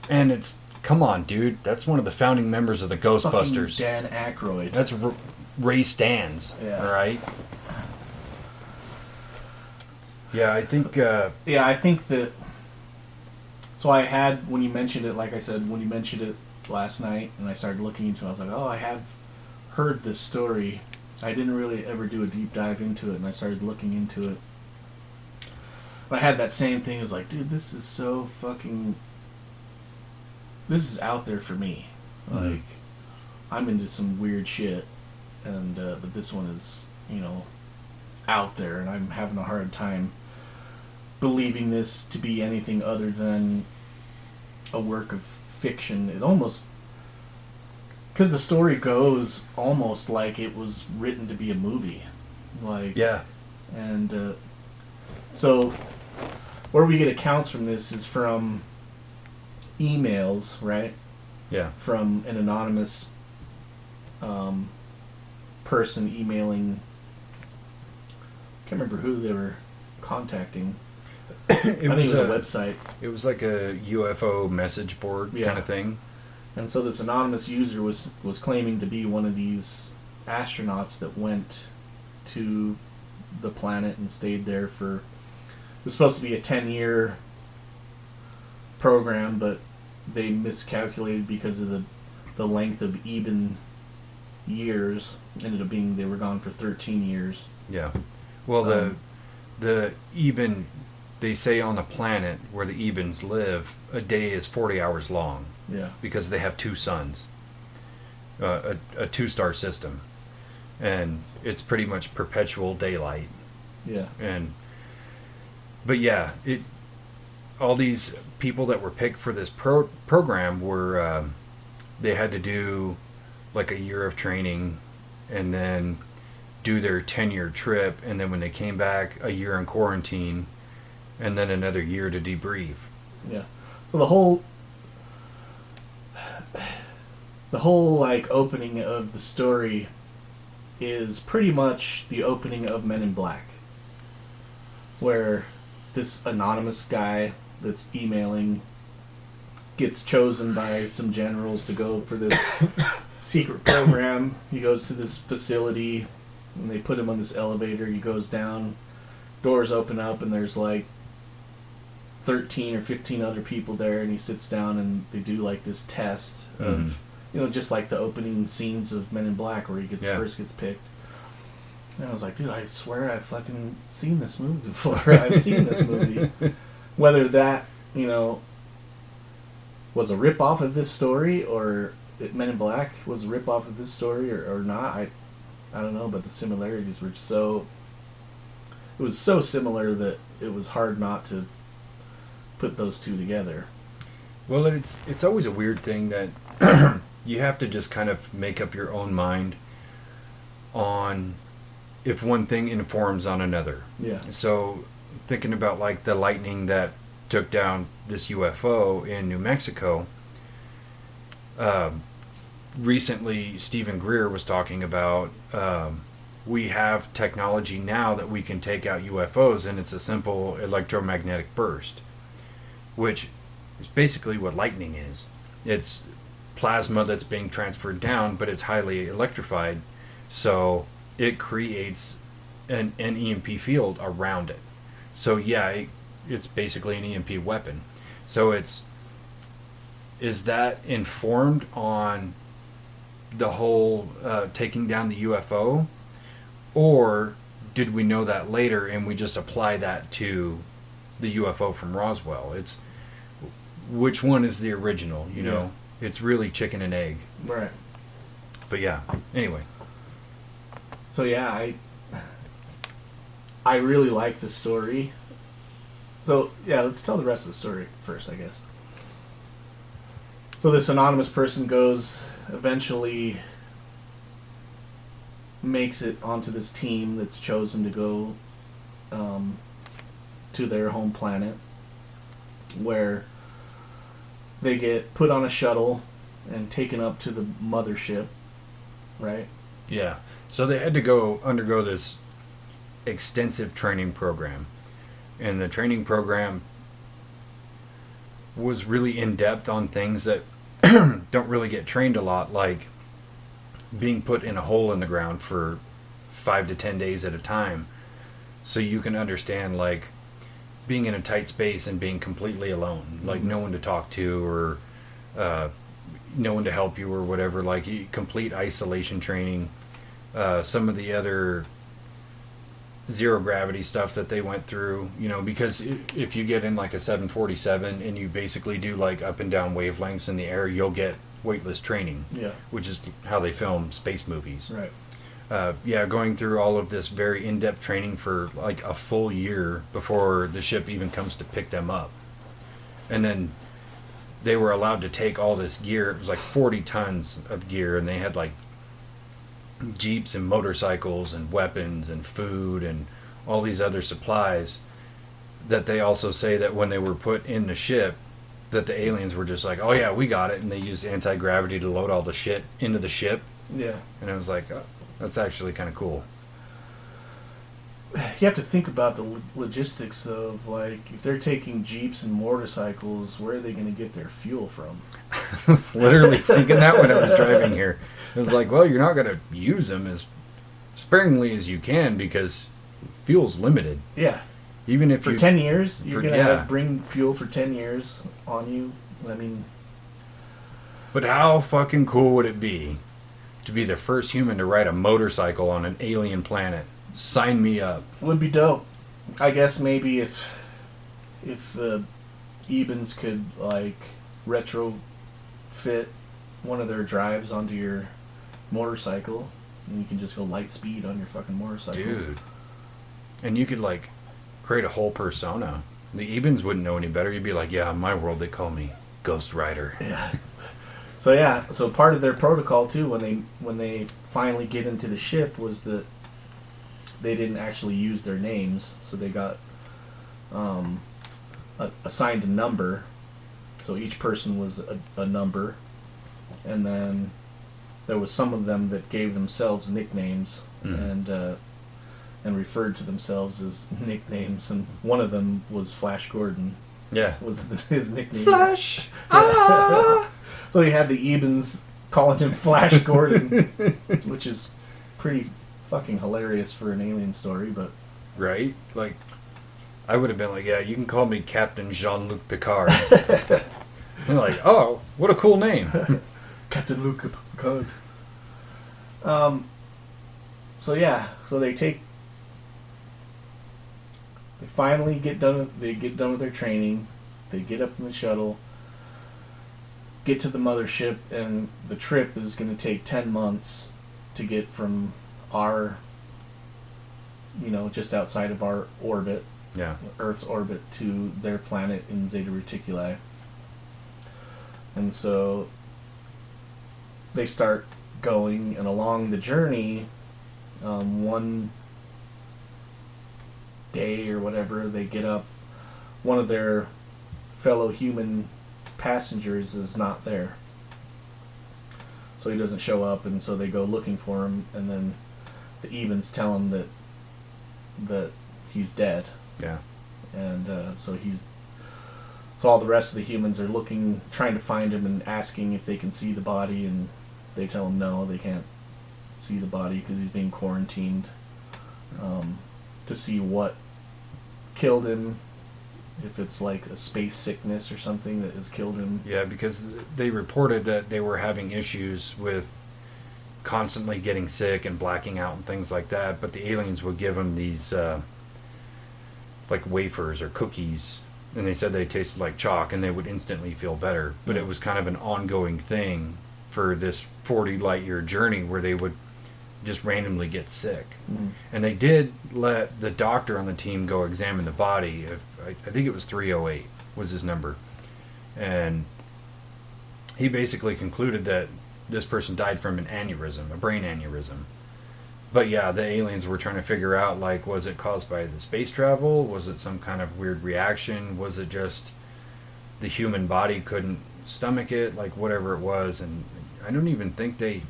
And it's, come on, dude. That's one of the founding members of the Ghostbusters. Dan Aykroyd. That's Ray Stans, all right? Yeah, I think... yeah, I think that... So I had, when you mentioned it, like I said, when you mentioned it last night, and I started looking into it, I was like, oh, I have heard this story. I didn't really ever do a deep dive into it, and I started looking into it. But I had that same thing, as like, dude, this is so fucking... This is out there for me. Mm-hmm. Like, I'm into some weird shit, and but this one is, out there, and I'm having a hard time believing this to be anything other than a work of fiction. It almost, because the story goes almost like it was written to be a movie, like, yeah. And so where we get accounts from this is from emails, right? Yeah. From an anonymous person emailing. Can't remember who they were contacting. I think it was a website. It was like a UFO message board kind of thing. And so this anonymous user was claiming to be one of these astronauts that went to the planet and stayed there for... It was supposed to be a 10-year program, but they miscalculated because of the length of Eben years. Ended up being they were gone for 13 years. Yeah. Well, the Eben, they say on the planet where the Ebens live, a day is 40 hours long. Yeah. Because they have two suns, a 2-star system, and it's pretty much perpetual daylight. Yeah. And But yeah, all these people that were picked for this program were they had to do like a year of training, and then do their 10-year trip, and then when they came back, a year in quarantine, and then another year to debrief. Yeah. So the whole like opening of the story is pretty much the opening of Men in Black, where this anonymous guy that's emailing gets chosen by some generals to go for this secret program. He goes to this facility, and they put him on this elevator. He goes down, doors open up, and there's like 13 or 15 other people there, and he sits down, and they do like this test of, just like the opening scenes of Men in Black where he first gets picked. And I was like, dude, I swear I've fucking seen this movie before. I've seen this movie. Whether that, was a rip-off of this story, or Men in Black was a rip-off of this story, or not, I don't know, but the similarities were it was so similar that it was hard not to put those two together. Well, it's always a weird thing that you have to just kind of make up your own mind on if one thing informs on another. Yeah. So thinking about like the lightning that took down this UFO in New Mexico, recently Stephen Greer was talking about we have technology now that we can take out UFOs, and it's a simple electromagnetic burst, which is basically what lightning is. It's plasma that's being transferred down, but it's highly electrified, so it creates an EMP field around it. So yeah, it's basically an EMP weapon. So is that informed on the whole taking down the UFO, or did we know that later and we just apply that to the UFO from Roswell? It's which one is the original, you know? It's really chicken and egg. Right. But yeah, anyway. So yeah, I really like the story. So yeah, let's tell the rest of the story first, I guess. So this anonymous person eventually makes it onto this team that's chosen to go to their home planet, where they get put on a shuttle and taken up to the mothership, right? Yeah. So they had to undergo this extensive training program. And the training program was really in-depth on things that don't really get trained a lot, like being put in a hole in the ground for 5 to 10 days at a time, so you can understand, like, being in a tight space and being completely alone, like no one to talk to, or no one to help you or whatever, like complete isolation training. Some of the other zero gravity stuff that they went through, because if you get in like a 747 and you basically do like up and down wavelengths in the air, you'll get weightless training, which is how they film space movies. Right. Going through all of this very in-depth training for like a full year before the ship even comes to pick them up. And then they were allowed to take all this gear. It was like 40 tons of gear, and they had like jeeps and motorcycles and weapons and food and all these other supplies that they also say that when they were put in the ship, that the aliens were just like, oh yeah, we got it, and they used anti-gravity to load all the shit into the ship. Yeah. And I was like, oh, that's actually kind of cool. You have to think about the logistics of, like, if they're taking jeeps and motorcycles, where are they going to get their fuel from? I was literally thinking that when I was driving here. I was like, well, you're not going to use them as sparingly as you can because fuel's limited. Yeah. Even if for 10 years, you're going to bring fuel for 10 years on you. I mean... But how fucking cool would it be to be the first human to ride a motorcycle on an alien planet? Sign me up. Would be dope. I guess maybe if the Ebens could, like, retrofit one of their drives onto your motorcycle, and you can just go light speed on your fucking motorcycle. Dude. And you could, like, create a whole persona. The Ebens wouldn't know any better. You'd be like, yeah, in my world they call me Ghost Rider. Yeah. So part of their protocol too, when they finally get into the ship, was that they didn't actually use their names. So they got assigned a number. So each person was a number, and then there was some of them that gave themselves nicknames and referred to themselves as nicknames, and one of them was Flash Gordon. Yeah, was his nickname. Flash. Ah! So he had the Ebens calling him Flash Gordon, which is pretty fucking hilarious for an alien story, but right, like I would have been like, yeah, you can call me Captain Jean-Luc Picard. They're like, oh, what a cool name. Captain Luc Picard. So they finally get done. They get done with their training. They get up in the shuttle, get to the mothership, and the trip is going to take 10 months to get from our, just outside of our orbit, Earth's orbit, to their planet in Zeta Reticuli. And so they start going, and along the journey, one day or whatever, they get up. One of their fellow human passengers is not there, so he doesn't show up, and so they go looking for him, and then the Ebens tell him that he's dead. Yeah. And so all the rest of the humans are looking, trying to find him and asking if they can see the body, and they tell him no, they can't see the body because he's being quarantined to see what killed him, if it's like a space sickness or something that has killed him. Yeah, because they reported that they were having issues with constantly getting sick and blacking out and things like that, but the aliens would give them these like wafers or cookies, and they said they tasted like chalk and they would instantly feel better, but it was kind of an ongoing thing for this 40 light year journey where they would just randomly get sick. Mm-hmm. And they did let the doctor on the team go examine the body. I think it was 308 was his number, and he basically concluded that this person died from an aneurysm, a brain aneurysm. But yeah, the aliens were trying to figure out, like, was it caused by the space travel? Was it some kind of weird reaction? Was it just the human body couldn't stomach it? Like, whatever it was. And I don't even think they,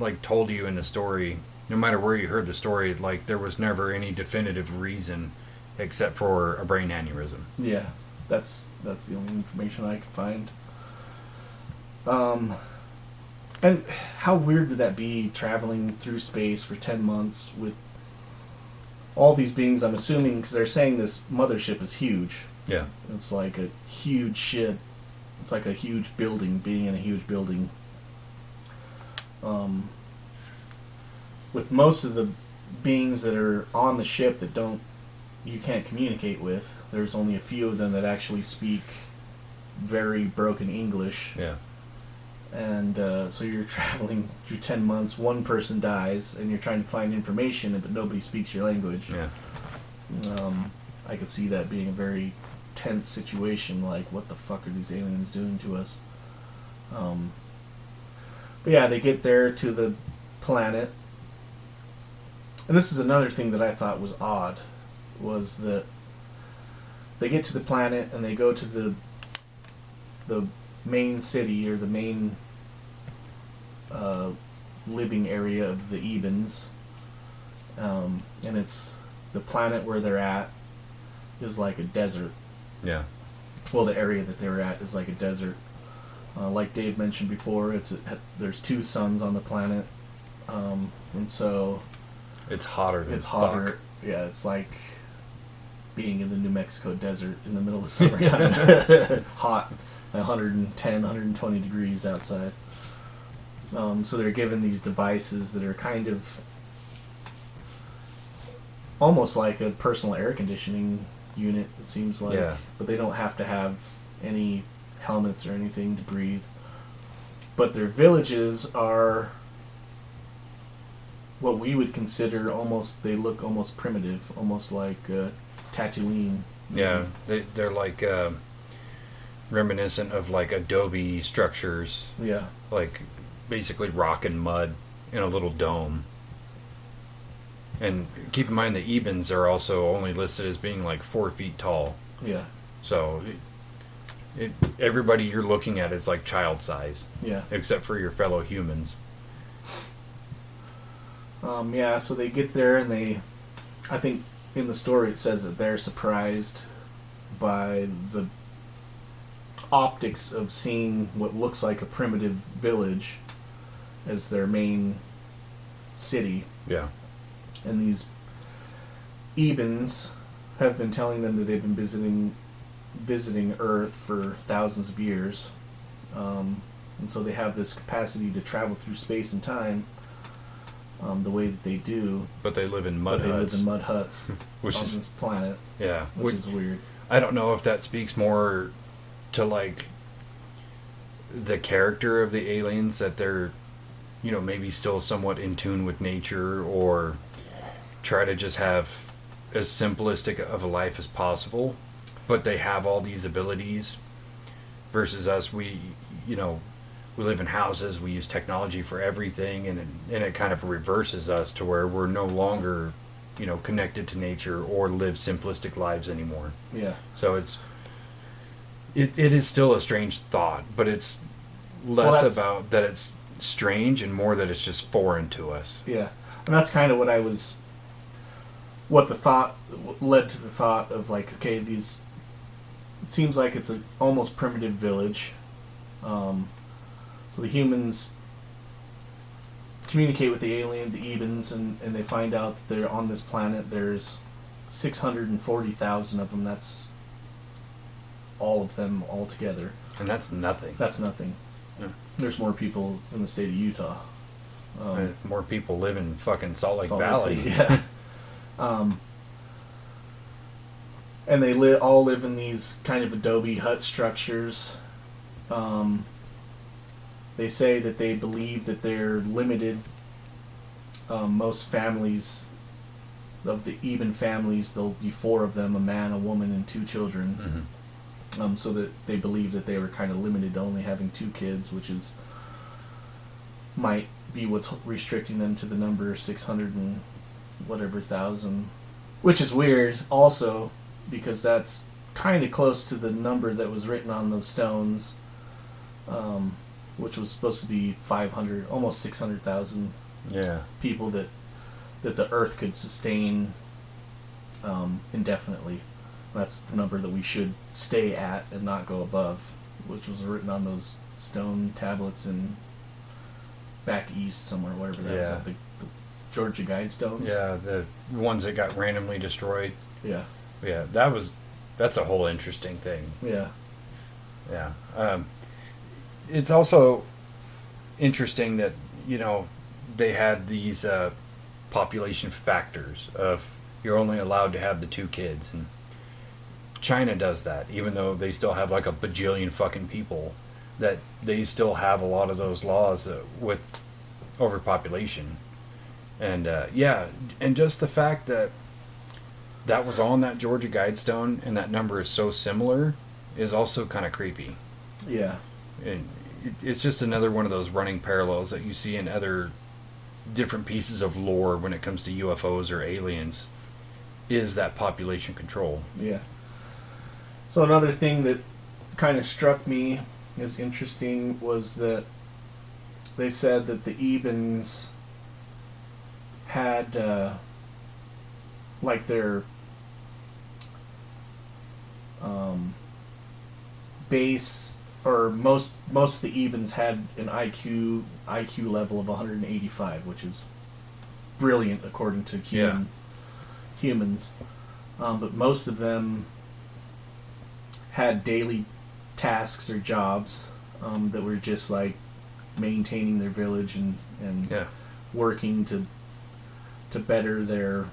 like, told you in the story, no matter where you heard the story, like, there was never any definitive reason except for a brain aneurysm. Yeah, that's the only information I could find. And how weird would that be, traveling through space for 10 months with all these beings? I'm assuming, because they're saying this mothership is huge. Yeah. It's like a huge ship. It's like a huge building, being in a huge building. With most of the beings that are on the ship that you can't communicate with, there's only a few of them that actually speak very broken English. Yeah. And so you're traveling through 10 months, one person dies, and you're trying to find information, but nobody speaks your language. Yeah. I could see that being a very tense situation, like, what the fuck are these aliens doing to us? But yeah, they get there to the planet. And this is another thing that I thought was odd, was that they get to the planet and they go to the main city, or the main living area of the Ebens, and it's the planet where they're at is like a desert. Yeah. Well, the area that they were at is like a desert. Like Dave mentioned before, there's 2 suns on the planet, and so it's hotter than it's hotter. Fuck. Yeah, it's like being in the New Mexico desert in the middle of summertime. Hot. 110, 120 degrees outside. So they're given these devices that are kind of almost like a personal air conditioning unit, it seems like. Yeah. But they don't have to have any helmets or anything to breathe. But their villages are what we would consider almost, they look almost primitive, almost like Tatooine. Yeah, they're like reminiscent of like adobe structures, Yeah. like basically rock and mud in a little dome. And keep in mind the Ebens are also only listed as being like 4 feet tall. Yeah. So everybody you're looking at is like child size, Yeah. except for your fellow humans. Yeah, so they get there and I think in the story it says that they're surprised by the optics of seeing what looks like a primitive village as their main city. Yeah. And these Ebens have been telling them that they've been visiting Earth for thousands of years. And so they have this capacity to travel through space and time the way that they do. But they live in mud huts. But they live in mud huts Which on is, this planet. Yeah. Which is weird. I don't know if that speaks more to like the character of the aliens, that they're, you know, maybe still somewhat in tune with nature, or try to just have as simplistic of a life as possible, but they have all these abilities versus us. We live in houses, we use technology for everything, and it kind of reverses us to where we're no longer, you know, connected to nature or live simplistic lives anymore. Yeah. So it is still a strange thought, but it's less about that it's strange and more that it's just foreign to us. Yeah. And that's kind of what the thought led to the thought of, like, okay, it seems like it's an almost primitive village. So the humans communicate with the alien, the Ebens, and they find out that they're on this planet. There's 640,000 of them. That's all of them all together. And that's nothing. That's nothing. Yeah. There's more people in the state of Utah. More people live in fucking Salt Lake Salt Valley. Lake City, yeah. And they all live in these kind of adobe hut structures. They say that they believe that they're limited. Most families, of the Eben families, there'll be 4 of them, a man, a woman, and 2 children. Mm-hmm. So that they believe that they were kind of limited to only having 2 kids, which might be what's restricting them to the number 600 and whatever thousand. Which is weird also, because that's kind of close to the number that was written on those stones, which was supposed to be 500, almost 600,000 people that the Earth could sustain indefinitely. That's the number that we should stay at and not go above, which was written on those stone tablets in back east somewhere, wherever that was at, the Georgia Guidestones. Yeah, the ones that got randomly destroyed. Yeah. Yeah, that's a whole interesting thing. Yeah. Yeah. It's also interesting that, you know, they had these population factors of you're only allowed to have the 2 kids, and China does that, even though they still have like a bajillion fucking people, that they still have a lot of those laws with overpopulation. And and just the fact that was on that Georgia Guidestone and that number is so similar is also kind of creepy. Yeah. And it's just another one of those running parallels that you see in other different pieces of lore when it comes to UFOs or aliens, is that population control. Yeah. So another thing that kind of struck me as interesting was that they said that the Ebens had like their base, or most of the Ebens had an IQ level of 185, which is brilliant according to humans. But most of them had daily tasks or jobs that were just like maintaining their village and working to better their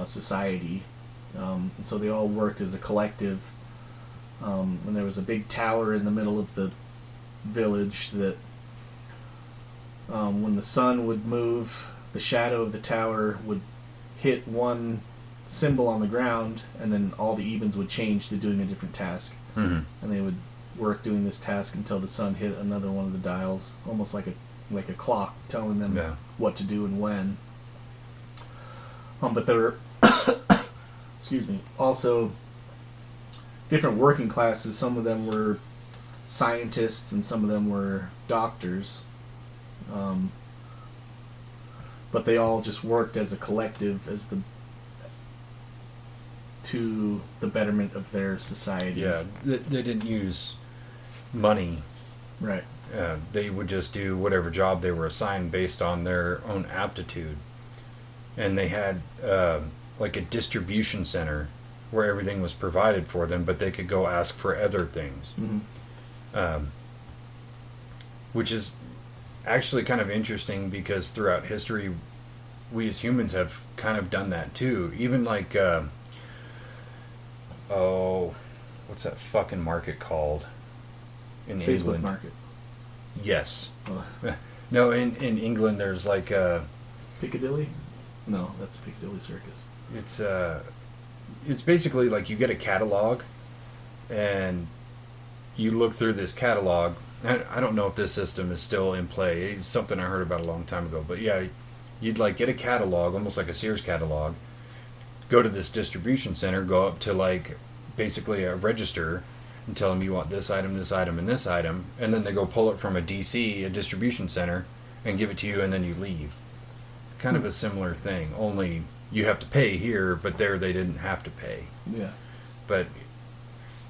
society. And so they all worked as a collective. And there was a big tower in the middle of the village that when the sun would move the shadow of the tower would hit one symbol on the ground, and then all the evens would change to doing a different task. Mm-hmm. And they would work doing this task until the sun hit another one of the dials, almost like a clock telling them what to do and when. But there were, excuse me, also different working classes. Some of them were scientists, and some of them were doctors. But they all just worked as a collective, to the betterment of their society. Yeah, they didn't use money. Right. They would just do whatever job they were assigned based on their own aptitude. And they had like a distribution center where everything was provided for them, but they could go ask for other things. Mm-hmm. Which is actually kind of interesting, because throughout history, we as humans have kind of done that too. Even like, what's that fucking market called in Facebook England? market. Yes. Oh. No, in England there's like Piccadilly? No, that's Piccadilly Circus. It's basically like you get a catalog, and you look through this catalog. I don't know if this system is still in play. It's something I heard about a long time ago. But yeah, you'd like get a catalog, almost like a Sears catalog, go to this distribution center, go up to like basically a register, and tell them you want this item, and this item, and then they go pull it from a DC, a distribution center, and give it to you, and then you leave. Kind of a similar thing, only you have to pay here, but there they didn't have to pay. Yeah. But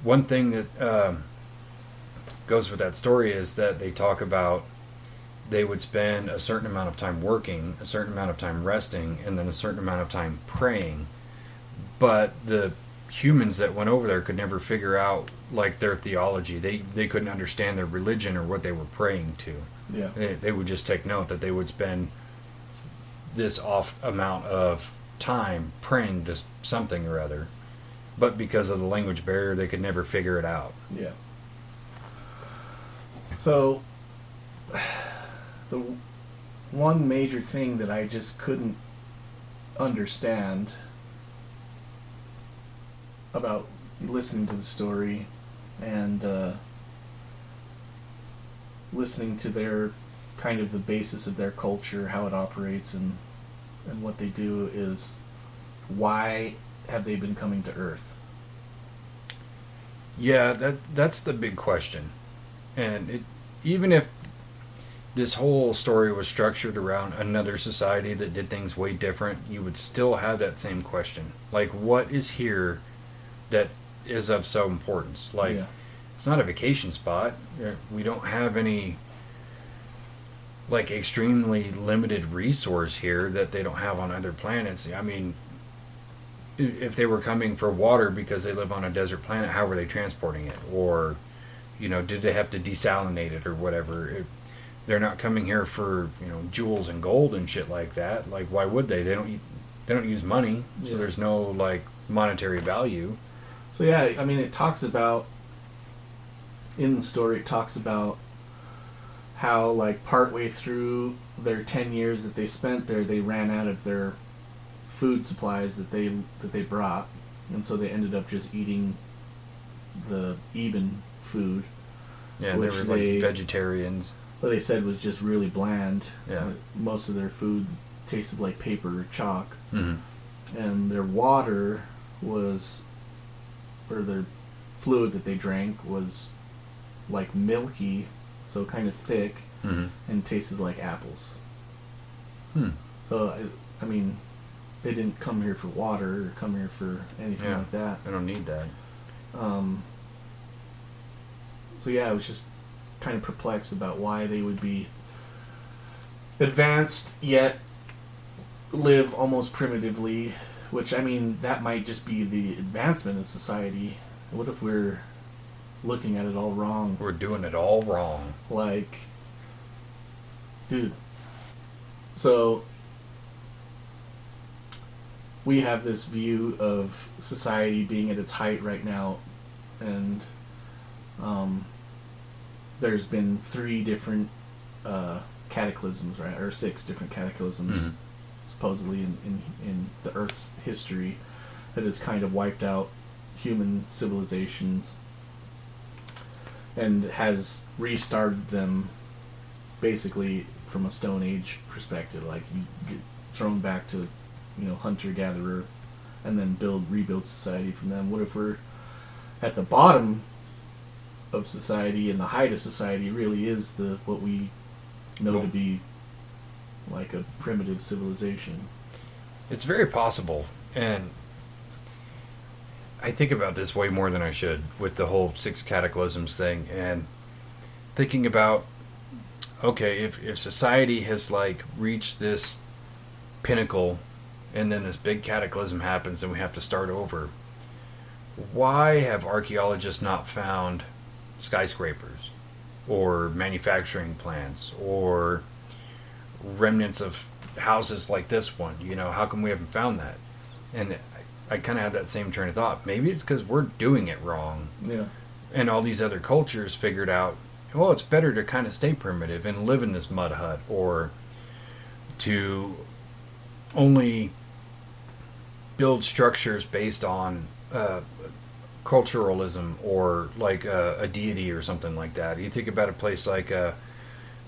one thing that goes with that story is that they talk about they would spend a certain amount of time working, a certain amount of time resting, and then a certain amount of time praying. But the humans that went over there could never figure out like their theology. They couldn't understand their religion or what they were praying to. Yeah. They would just take note that they would spend this off amount of time praying to something or other, but because of the language barrier they could never figure it out. Yeah. So the one major thing that I just couldn't understand about listening to the story and listening to their kind of the basis of their culture, how it operates, and what they do is, why have they been coming to Earth? Yeah, that's the big question. And even if this whole story was structured around another society that did things way different, you would still have that same question. Like, what is here that is of so importance? Like, It's not a vacation spot. We don't have any like extremely limited resource here that they don't have on other planets. I mean, if they were coming for water because they live on a desert planet, how were they transporting it? Or, did they have to desalinate it or whatever? They're not coming here for, jewels and gold and shit like that. Like, why would they? They don't use money, so there's no like monetary value. So yeah, I mean, it talks about in the story. It talks about how like partway through their 10 years that they spent there, they ran out of their food supplies that they brought, and so they ended up just eating the Eben food. Yeah, they were like vegetarians. What they said was just really bland. Yeah. Most of their food tasted like paper or chalk. Mm-hmm. And their water was, or their fluid that they drank was like milky, so kind of thick, and tasted like apples. So, I mean, they didn't come here for water or come here for anything like that. They don't need that. So yeah, I was just kind of perplexed about why they would be advanced yet live almost primitively, which, I mean, that might just be the advancement of society. What if we're looking at it all wrong? We're doing it all wrong. Like, dude, so we have this view of society being at its height right now, and there's been 3 different cataclysms, right, or 6 different cataclysms supposedly in the Earth's history, that has kind of wiped out human civilizations and has restarted them basically from a Stone Age perspective. Like, you get thrown back to, hunter-gatherer, and then rebuild society from them. What if we're at the bottom of society, and the height of society really is what we know to be like a primitive civilization? It's very possible, and I think about this way more than I should with the whole 6 cataclysms thing, and thinking about, okay, if society has like reached this pinnacle and then this big cataclysm happens and we have to start over, why have archaeologists not found skyscrapers or manufacturing plants or remnants of houses like this one? How come we haven't found that? And I kind of have that same train of thought. Maybe it's because we're doing it wrong. Yeah. And all these other cultures figured out, well, it's better to kind of stay primitive and live in this mud hut, or to only build structures based on culturalism or like a deity or something like that. You think about a place like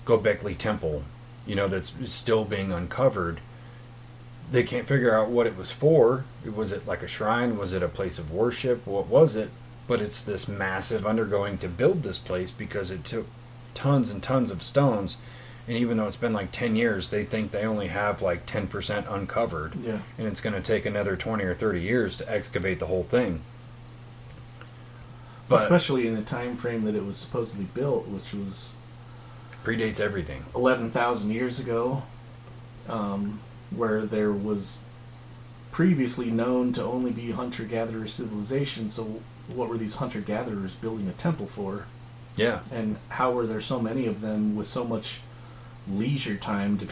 Göbekli Temple, that's still being uncovered. They can't figure out what it was for. Was it like a shrine? Was it a place of worship? What was it? But it's this massive undergoing to build this place because it took tons and tons of stones. And even though it's been like 10 years, they think they only have like 10% uncovered. Yeah. And it's going to take another 20 or 30 years to excavate the whole thing. But especially in the time frame that it was supposedly built, which was... predates everything. 11,000 years ago, where there was previously known to only be hunter-gatherer civilization. So what were these hunter-gatherers building a temple for? Yeah. And how were there so many of them with so much leisure time to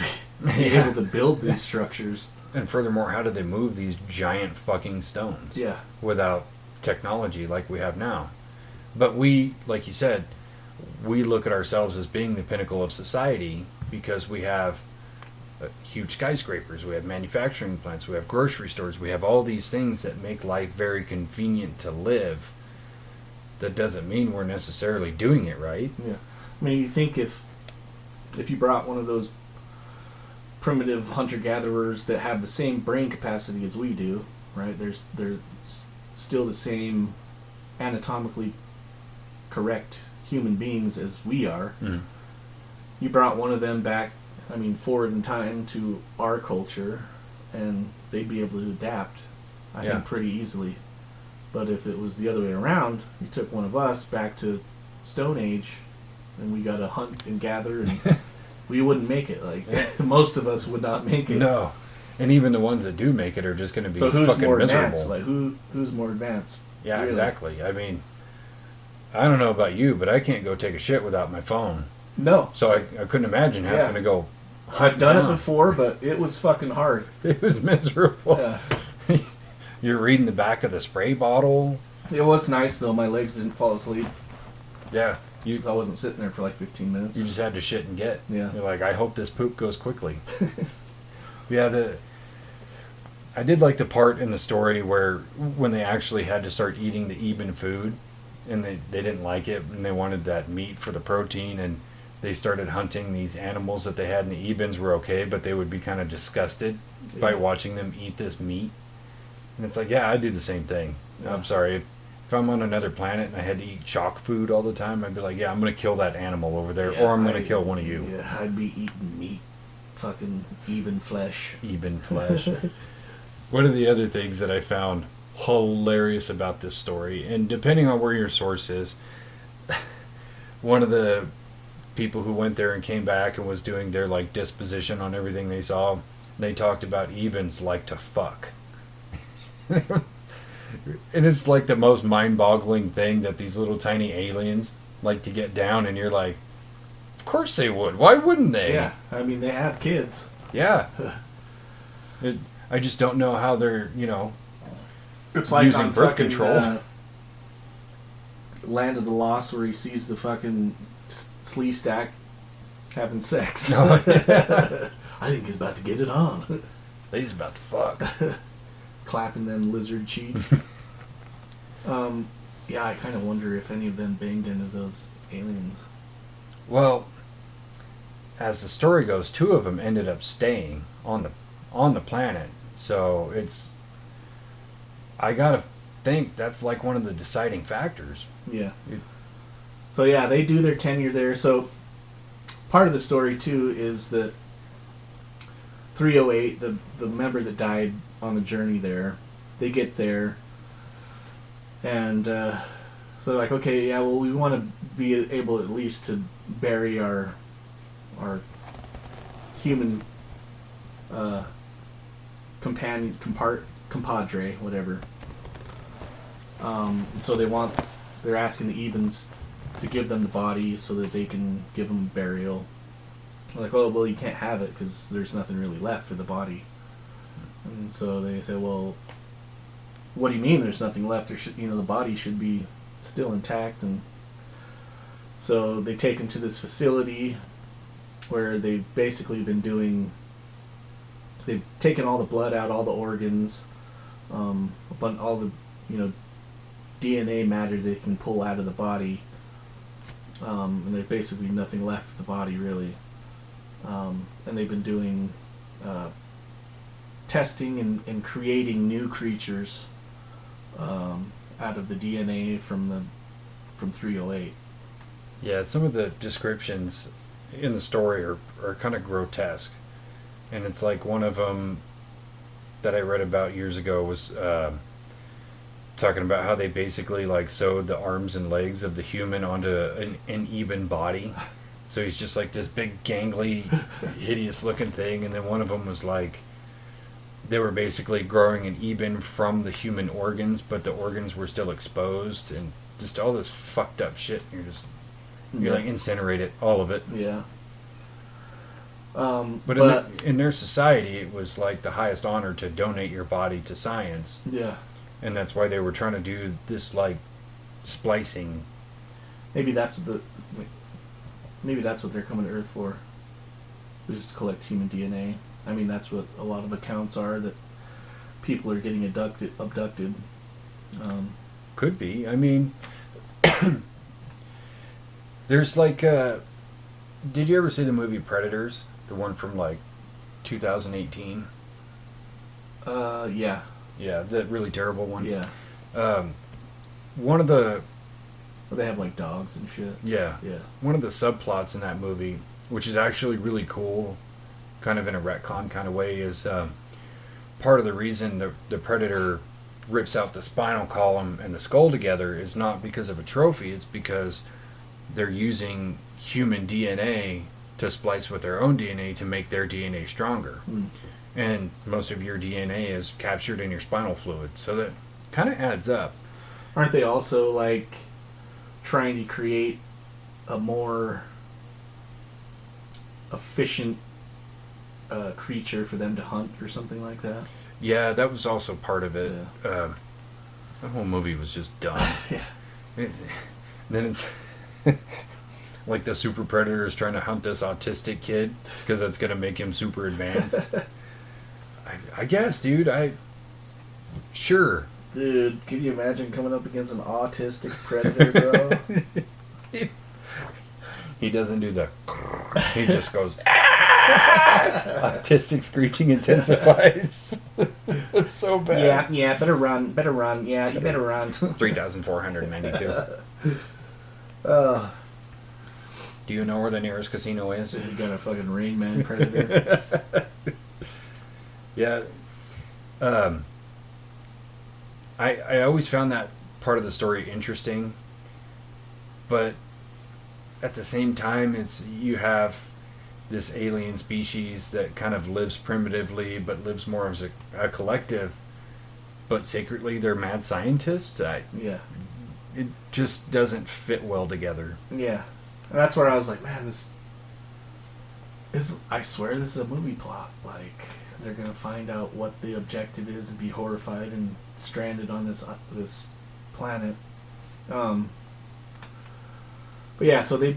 be able to build these structures? And furthermore, how did they move these giant fucking stones? Yeah. Without technology like we have now? But we, like you said, we look at ourselves as being the pinnacle of society because we have huge skyscrapers, we have manufacturing plants, we have grocery stores, we have all these things that make life very convenient to live. That doesn't mean we're necessarily doing it right. Yeah. I mean, you think if you brought one of those primitive hunter-gatherers that have the same brain capacity as we do, right? They're still the same anatomically correct human beings as we are. Mm. You brought one of them back, forward in time to our culture, and they'd be able to adapt, I think, pretty easily. But if it was the other way around, you took one of us back to Stone Age, and we got to hunt and gather, and we wouldn't make it. Like, most of us would not make it. No. And even the ones that do make it are just going to be who's fucking more miserable. Advanced? Like, who's more advanced? Yeah, really? Exactly. I don't know about you, but I can't go take a shit without my phone. No. So I couldn't imagine having to go I've done it before, but it was fucking hard. It was miserable. Yeah. You're reading the back of the spray bottle. It was nice, though. My legs didn't fall asleep. Yeah. I wasn't sitting there for like 15 minutes. You just had to shit and get. Yeah. You're like, I hope this poop goes quickly. Yeah, I did like the part in the story where when they actually had to start eating the Eben food, and they didn't like it, and they wanted that meat for the protein, and they started hunting these animals that they had, and the Ebens were okay, but they would be kind of disgusted by watching them eat this meat. And it's like, yeah, I do the same thing. Yeah. I'm sorry. If I'm on another planet and I had to eat chalk food all the time, I'd be like, yeah, I'm going to kill that animal over there, or I'm going to kill one of you. Yeah, I'd be eating meat. Fucking Eben flesh. Eben flesh. One of the other things that I found hilarious about this story, and depending on where your source is, one of the people who went there and came back and was doing their like disposition on everything they saw, they talked about Ebens like to fuck. And it's like the most mind-boggling thing that these little tiny aliens like to get down, and you're like, of course they would. Why wouldn't they? Yeah, they have kids. Yeah. I just don't know how they're, it's like using birth control. Land of the Lost, where he sees the fucking slee stack having sex. Oh, yeah. I think he's about to get it on. They's about to fuck. Clapping them lizard cheeks. Yeah, I kind of wonder if any of them banged into those aliens. Well, as the story goes, 2 of them ended up staying on the planet. So it's, I gotta think that's like one of the deciding factors. Yeah. So yeah, they do their tenure there. So part of the story too is that 308, the member that died on the journey there, they get there, and so they're like, okay, yeah, well, we want to be able at least to bury our human companion, compadre, whatever. So they're asking the Ebens to give them the body so that they can give them burial. They're like, oh, well, you can't have it because there's nothing really left for the body. And so they say, well, what do you mean there's nothing left? There should, the body should be still intact. And so they take him to this facility where they've basically been they've taken all the blood out, all the organs, all the, DNA matter they can pull out of the body. And there's basically nothing left of the body, really. And they've been doing testing and creating new creatures out of the DNA from 308. Yeah, some of the descriptions in the story are kind of grotesque. And it's like one of them that I read about years ago was talking about how they basically like sewed the arms and legs of the human onto an even body. So he's just like this big, gangly, hideous-looking thing. And then one of them was like, they were basically growing an Eben from the human organs, but the organs were still exposed, and just all this fucked up shit. You're like, incinerate it, all of it. Yeah. But in their society, it was like the highest honor to donate your body to science. Yeah. And that's why they were trying to do this, like, splicing. Maybe that's what they're coming to Earth for. Just to collect human DNA. I mean, that's what a lot of accounts are, that people are getting abducted. Could be. I mean, there's like, did you ever see the movie Predators? The one from like 2018? Yeah. Yeah, the really terrible one. Yeah. One of the... Well, they have like dogs and shit. Yeah. Yeah. One of the subplots in that movie, which is actually really cool, kind of in a retcon kind of way, is part of the reason the Predator rips out the spinal column and the skull together is not because of a trophy. It's because they're using human DNA to splice with their own DNA to make their DNA stronger. Mm. And most of your DNA is captured in your spinal fluid. So that kind of adds up. Aren't they also like trying to create a more efficient creature for them to hunt or something like that? Yeah, that was also part of it. Yeah. The whole movie was just dumb. Yeah. Then it's like the super predator is trying to hunt this autistic kid because that's going to make him super advanced. I guess, dude. Sure. Dude, can you imagine coming up against an autistic predator, bro? He doesn't do the... He just goes... Autistic screeching intensifies. It's so bad. Yeah, better run. Yeah, you better run. 3,492. Do you know where the nearest casino is? You got a fucking Rain Man predator. Yeah. I always found that part of the story interesting, but at the same time, you have this alien species that kind of lives primitively, but lives more as a collective, but secretly they're mad scientists. Yeah. It just doesn't fit well together. Yeah. And that's where I was like, man, I swear this is a movie plot. Like, they're going to find out what the objective is and be horrified and stranded on this planet. But yeah, so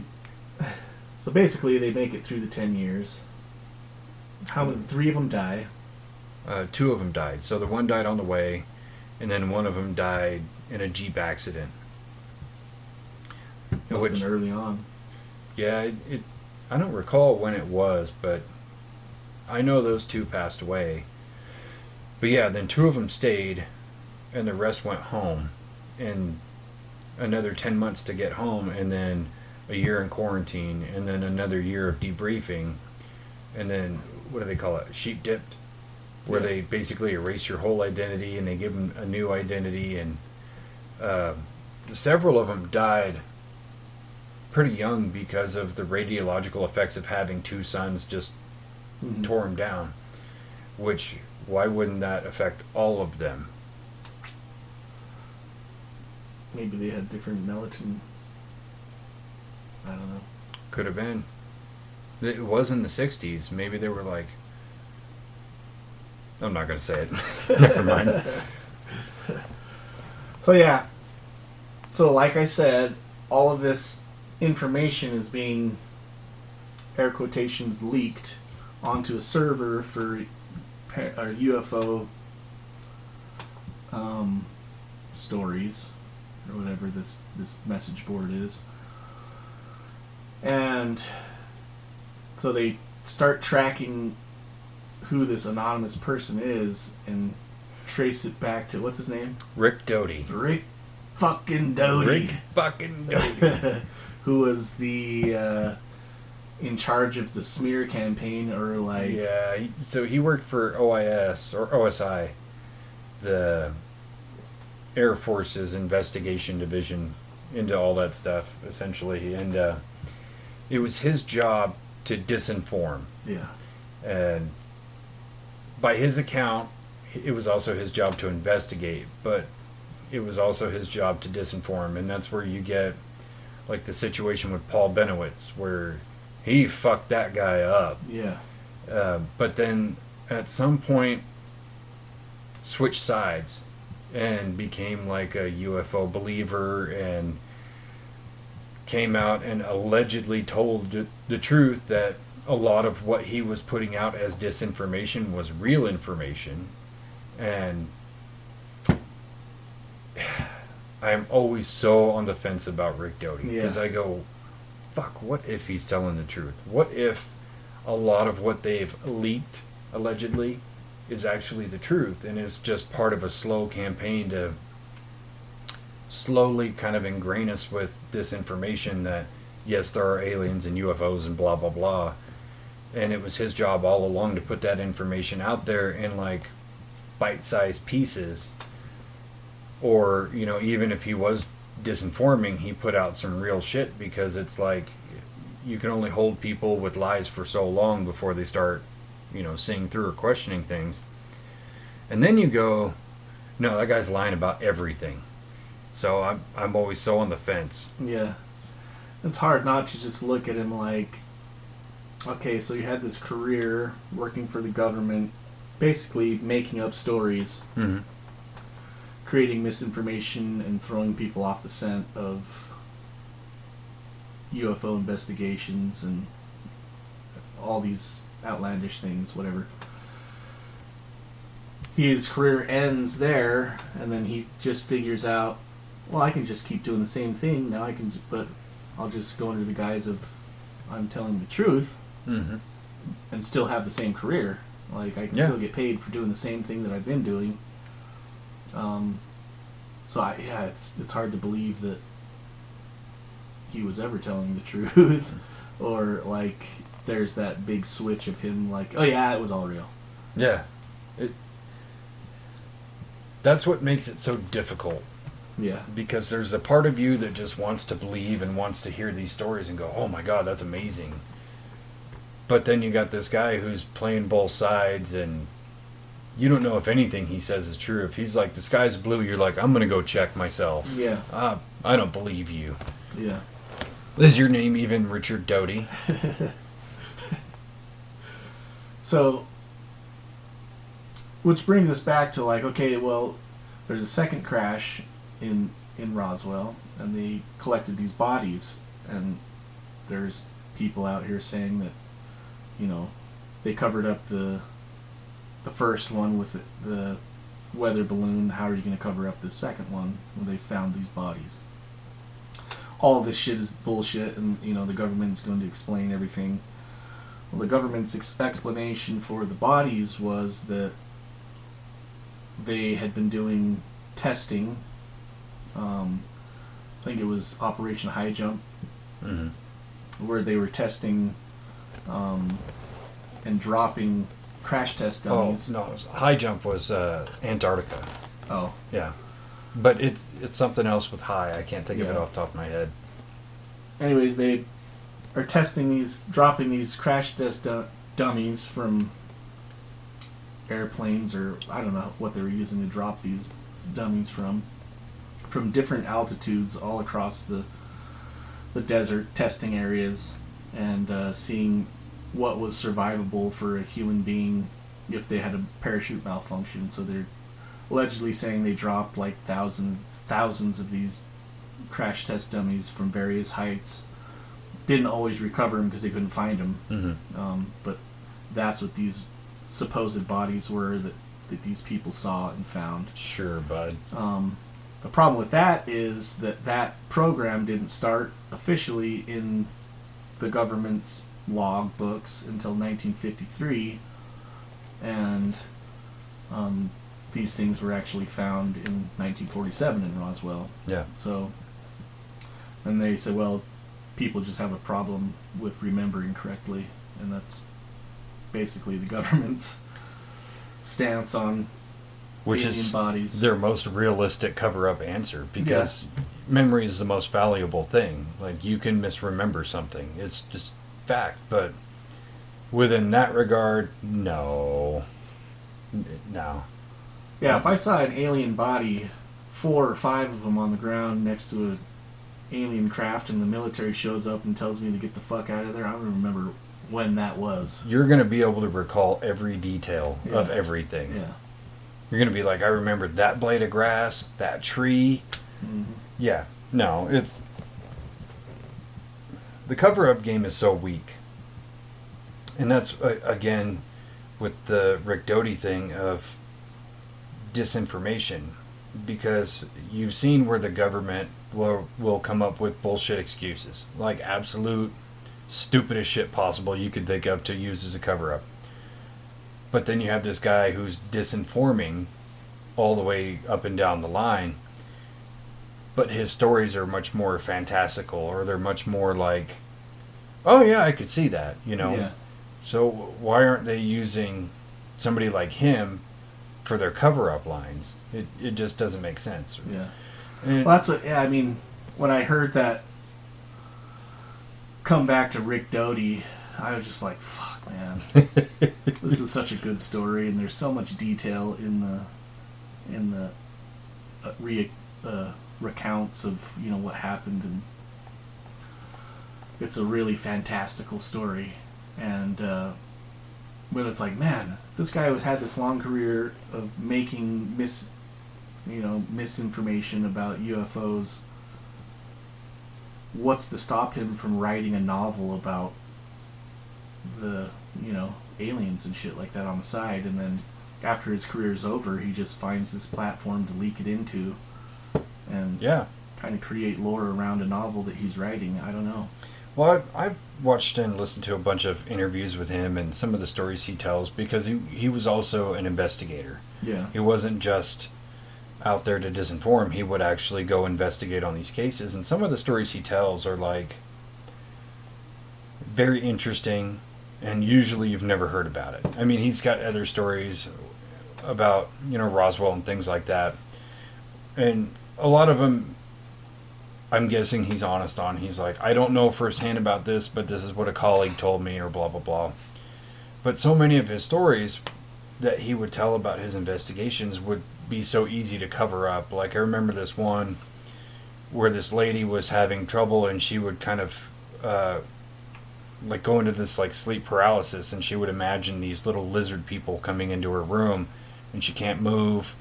basically they make it through the 10 years. 3 of them die. Two of them died. So the one died on the way, and then one of them died in a Jeep accident. Must have been early on. Yeah, I don't recall when it was, but I know those two passed away. But yeah, then two of them stayed, and the rest went home, and another 10 months to get home, and then a year in quarantine, and then another year of debriefing, and then what do they call it? Sheep dipped, where they basically erase your whole identity and they give them a new identity, and several of them died pretty young because of the radiological effects of having two sons just tore them down. Which, why wouldn't that affect all of them? Maybe they had different melatonin. I don't know. Could have been. It was in the 60s. Maybe they were like... I'm not going to say it. Never mind. So yeah. So like I said, all of this information is being, air quotations, leaked onto a server for UFO stories, or whatever this message board is. And so they start tracking who this anonymous person is and trace it back to, what's his name? Rick Doty. Rick fucking Doty. Rick fucking Doty. Who was the in charge of the smear campaign, or like... Yeah, so he worked for OIS, or OSI, the Air Force's investigation division into all that stuff, essentially. And it was his job to disinform. Yeah. And by his account, it was also his job to investigate, but it was also his job to disinform. And that's where you get, like, the situation with Paul Benowitz, where he fucked that guy up. Yeah. But then at some point switched sides and became like a UFO believer and came out and allegedly told the truth that a lot of what he was putting out as disinformation was real information. And I'm always so on the fence about Rick Doty, because I go, fuck, what if he's telling the truth? What if a lot of what they've leaked, allegedly, is actually the truth, and it's just part of a slow campaign to slowly kind of ingrain us with this information that, yes, there are aliens and UFOs and blah, blah, blah. And it was his job all along to put that information out there in, like, bite-sized pieces. Or, you know, even if he was disinforming, he put out some real shit, because it's like you can only hold people with lies for so long before they start, you know, seeing through or questioning things. And then you go, no, that guy's lying about everything. So I'm always so on the fence. Yeah. It's hard not to just look at him like, okay, so you had this career working for the government, basically making up stories, creating misinformation and throwing people off the scent of UFO investigations and all these outlandish things, whatever. His career ends there, and then he just figures out, well, I can just keep doing the same thing. Now I can, but I'll just go under the guise of I'm telling the truth, and still have the same career. Like, I can still get paid for doing the same thing that I've been doing. So it's hard to believe that he was ever telling the truth, or like there's that big switch of him like, oh yeah, it was all real. Yeah, that's what makes it so difficult. Yeah, because there's a part of you that just wants to believe and wants to hear these stories and go, oh my god, that's amazing. But then you got this guy who's playing both sides, and you don't know if anything he says is true. If he's like, the sky's blue, you're like, I'm going to go check myself. Yeah. I don't believe you. Yeah. Is your name even Richard Doty? So, which brings us back to like, okay, well, there's a second crash in Roswell, and they collected these bodies, and there's people out here saying that, you know, they covered up the the first one with the weather balloon. How are you going to cover up the second one when they found these bodies? All this shit is bullshit, and the government's going to explain everything. Well, the government's explanation for the bodies was that they had been doing testing. I think it was Operation High Jump, where they were testing and dropping crash test dummies. Oh no, High Jump was Antarctica. Oh yeah, but it's something else with high. I can't think of it off the top of my head. Anyways, they are dropping these crash test dummies from airplanes, or I don't know what they were using to drop these dummies from different altitudes all across the desert, testing areas, and seeing what was survivable for a human being if they had a parachute malfunction. So they're allegedly saying they dropped like thousands of these crash test dummies from various heights. Didn't always recover them because they couldn't find them. But that's what these supposed bodies were that these people saw and found. Sure, bud. The problem with that is that program didn't start officially in the government's log books until 1953, and these things were actually found in 1947 in Roswell. Yeah. So, and they said, well, people just have a problem with remembering correctly, and that's basically the government's stance on which alien is bodies. Their most realistic cover-up answer, because memory is the most valuable thing. Like, you can misremember something. It's just fact. But within that regard, no. Yeah, if I saw an alien body, 4 or 5 of them on the ground next to an alien craft, and the military shows up and tells me to get the fuck out of there, I don't remember when that was. You're going to be able to recall every detail of everything. Yeah. You're going to be like, I remembered that blade of grass, that tree. Mm-hmm. Yeah. No, it's... The cover-up game is so weak. And that's, again, with the Rick Doty thing of disinformation. Because you've seen where the government will come up with bullshit excuses. Like absolute stupidest shit possible you can think of to use as a cover-up. But then you have this guy who's disinforming all the way up and down the line. But his stories are much more fantastical, or they're much more like, oh yeah, I could see that, Yeah. So why aren't they using somebody like him for their cover-up lines? It just doesn't make sense. Yeah. And Well, that's what, I mean, when I heard that come back to Rick Doty, I was just like, fuck, man. This is such a good story, and there's so much detail in the recounts of what happened, and it's a really fantastical story. And but it's like, man, this guy had this long career of making misinformation about UFOs. What's to stop him from writing a novel about the aliens and shit like that on the side? And then after his career's over, he just finds this platform to leak it into and kind of create lore around a novel that he's writing. I don't know. Well, I've watched and listened to a bunch of interviews with him and some of the stories he tells, because he was also an investigator. Yeah. He wasn't just out there to disinform. He would actually go investigate on these cases, and some of the stories he tells are like very interesting, and usually you've never heard about it. I mean, he's got other stories about Roswell and things like that, and a lot of them I'm guessing he's honest on. He's like, I don't know firsthand about this, but this is what a colleague told me, or blah blah blah. But so many of his stories that he would tell about his investigations would be so easy to cover up. Like, I remember this one where this lady was having trouble, and she would kind of like go into this like sleep paralysis, and she would imagine these little lizard people coming into her room, and she can't move,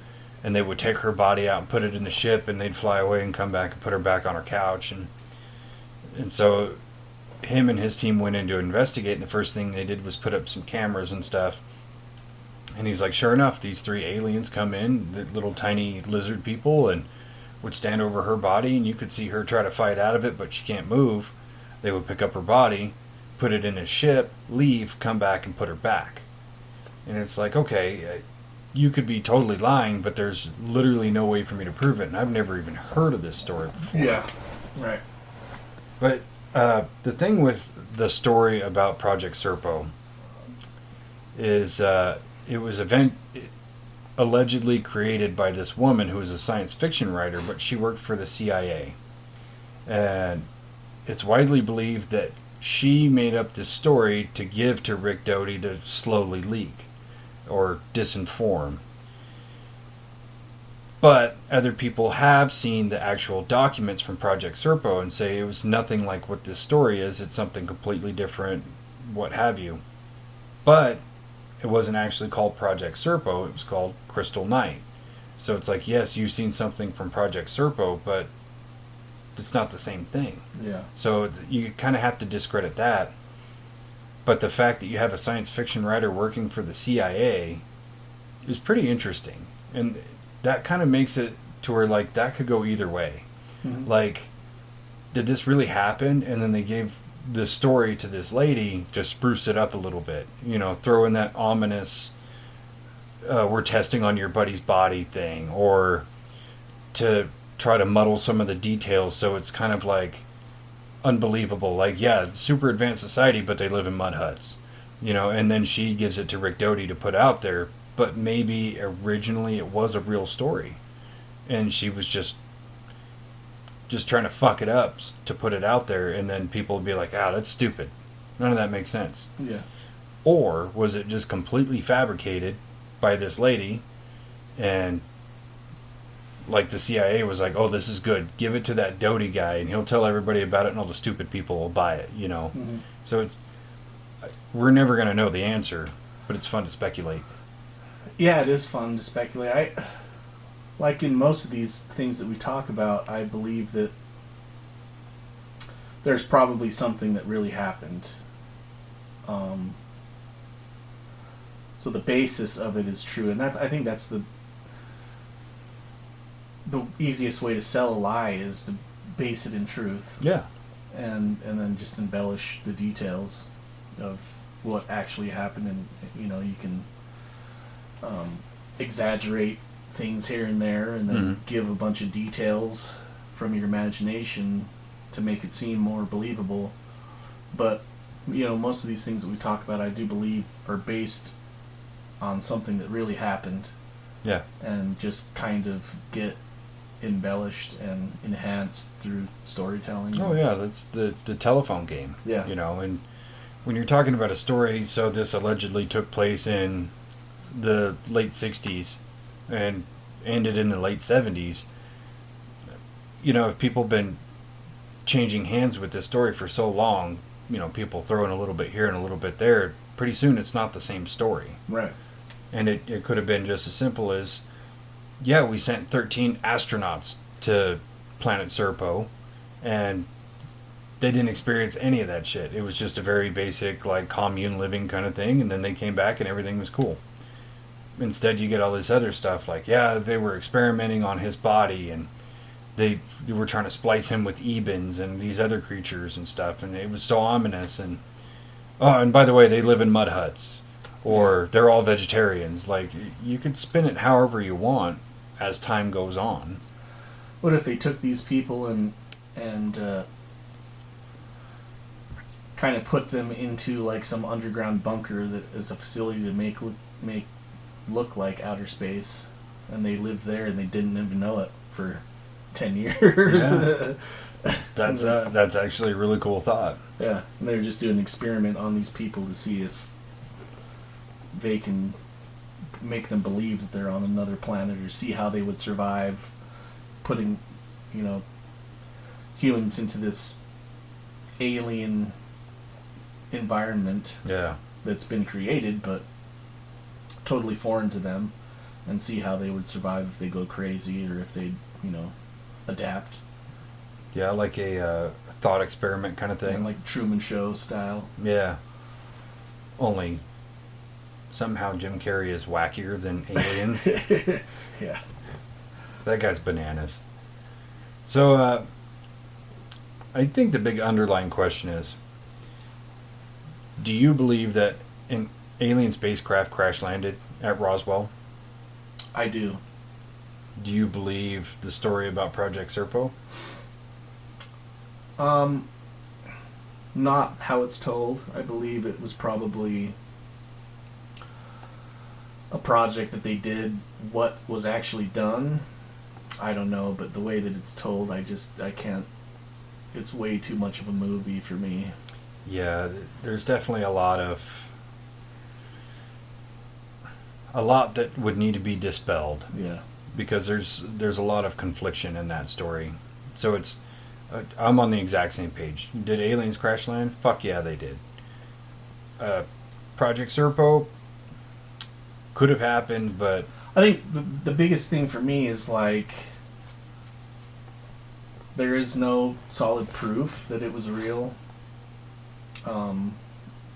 and they would take her body out and put it in the ship, and they'd fly away and come back and put her back on her couch. And so him and his team went in to investigate, and the first thing they did was put up some cameras and stuff. And he's like, sure enough, these 3 aliens come in, the little tiny lizard people, and would stand over her body, and you could see her try to fight out of it, but she can't move. They would pick up her body, put it in a ship, leave, come back, and put her back. And it's like, okay, you could be totally lying, but there's literally no way for me to prove it, and I've never even heard of this story before. Yeah, right. But the thing with the story about Project Serpo is it was allegedly created by this woman who was a science fiction writer, but she worked for the CIA. And it's widely believed that she made up this story to give to Rick Doty to slowly leak or disinform. But other people have seen the actual documents from Project Serpo and say it was nothing like what this story is. It's something completely different, what have you. But it wasn't actually called Project Serpo. It was called Crystal Knight. So it's like, yes, you've seen something from Project Serpo, but it's not the same thing. Yeah. So you kind of have to discredit that. But the fact that you have a science fiction writer working for the CIA is pretty interesting. And that kind of makes it to where, like, that could go either way. Mm-hmm. Like, did this really happen? And then they gave the story to this lady to spruce it up a little bit. You know, throw in that ominous, we're testing on your buddy's body thing. Or to try to muddle some of the details so it's kind of like unbelievable. Like, yeah, super advanced society, but they live in mud huts. You know, and then she gives it to Rick Doty to put out there. But maybe originally it was a real story. And she was just trying to fuck it up to put it out there. And then people would be like, that's stupid. None of that makes sense. Yeah. Or was it just completely fabricated by this lady? And like the CIA was like, oh, this is good. Give it to that Doty guy and he'll tell everybody about it and all the stupid people will buy it, you know? Mm-hmm. So we're never going to know the answer, but it's fun to speculate. Yeah, it is fun to speculate. Like in most of these things that we talk about, I believe that there's probably something that really happened. So the basis of it is true, and I think that's the easiest way to sell a lie is to base it in truth. Yeah. And then just embellish the details of what actually happened, and you know, you can exaggerate things here and there, and then give a bunch of details from your imagination to make it seem more believable. But you know, most of these things that we talk about, I do believe, are based on something that really happened. Yeah. And just kind of get embellished and enhanced through storytelling. Oh yeah, that's the telephone game. Yeah. You know, and when you're talking about a story, so this allegedly took place in the late 60s and ended in the late 70s. You know, if people have been changing hands with this story for so long, you know, people throwing a little bit here and a little bit there, pretty soon it's not the same story. Right. And it could have been just as simple as, yeah, we sent 13 astronauts to planet Serpo, and they didn't experience any of that shit. It was just a very basic, like, commune living kind of thing, and then they came back and everything was cool. Instead, you get all this other stuff, like, yeah, they were experimenting on his body, and they were trying to splice him with ebens and these other creatures and stuff, and it was so ominous. And oh, and by the way, they live in mud huts, or they're all vegetarians. Like, you could spin it however you want as time goes on. What if they took these people and kind of put them into like some underground bunker that is a facility to make look like outer space, and they lived there and they didn't even know it for 10 years? Yeah. That's actually a really cool thought. Yeah, and they were just doing an experiment on these people to see if they can make them believe that they're on another planet, or see how they would survive putting, you know, humans into this alien environment. Yeah. That's been created but totally foreign to them, and see how they would survive if they go crazy, or if they, you know, adapt. Yeah, like a thought experiment kind of thing. And like Truman Show style. Yeah. Only somehow Jim Carrey is wackier than aliens. Yeah. That guy's bananas. So, I think the big underlying question is, do you believe that an alien spacecraft crash landed at Roswell? I do. Do you believe the story about Project Serpo? Not how it's told. I believe it was probably a project that they did. What was actually done, I don't know, but the way that it's told, I can't. It's way too much of a movie for me. Yeah, there's definitely a lot that would need to be dispelled. Yeah. Because there's a lot of confliction in that story. So it's I'm on the exact same page. Did aliens crash land? Fuck yeah, they did. Project Serpo could have happened, but I think the biggest thing for me is like there is no solid proof that it was real.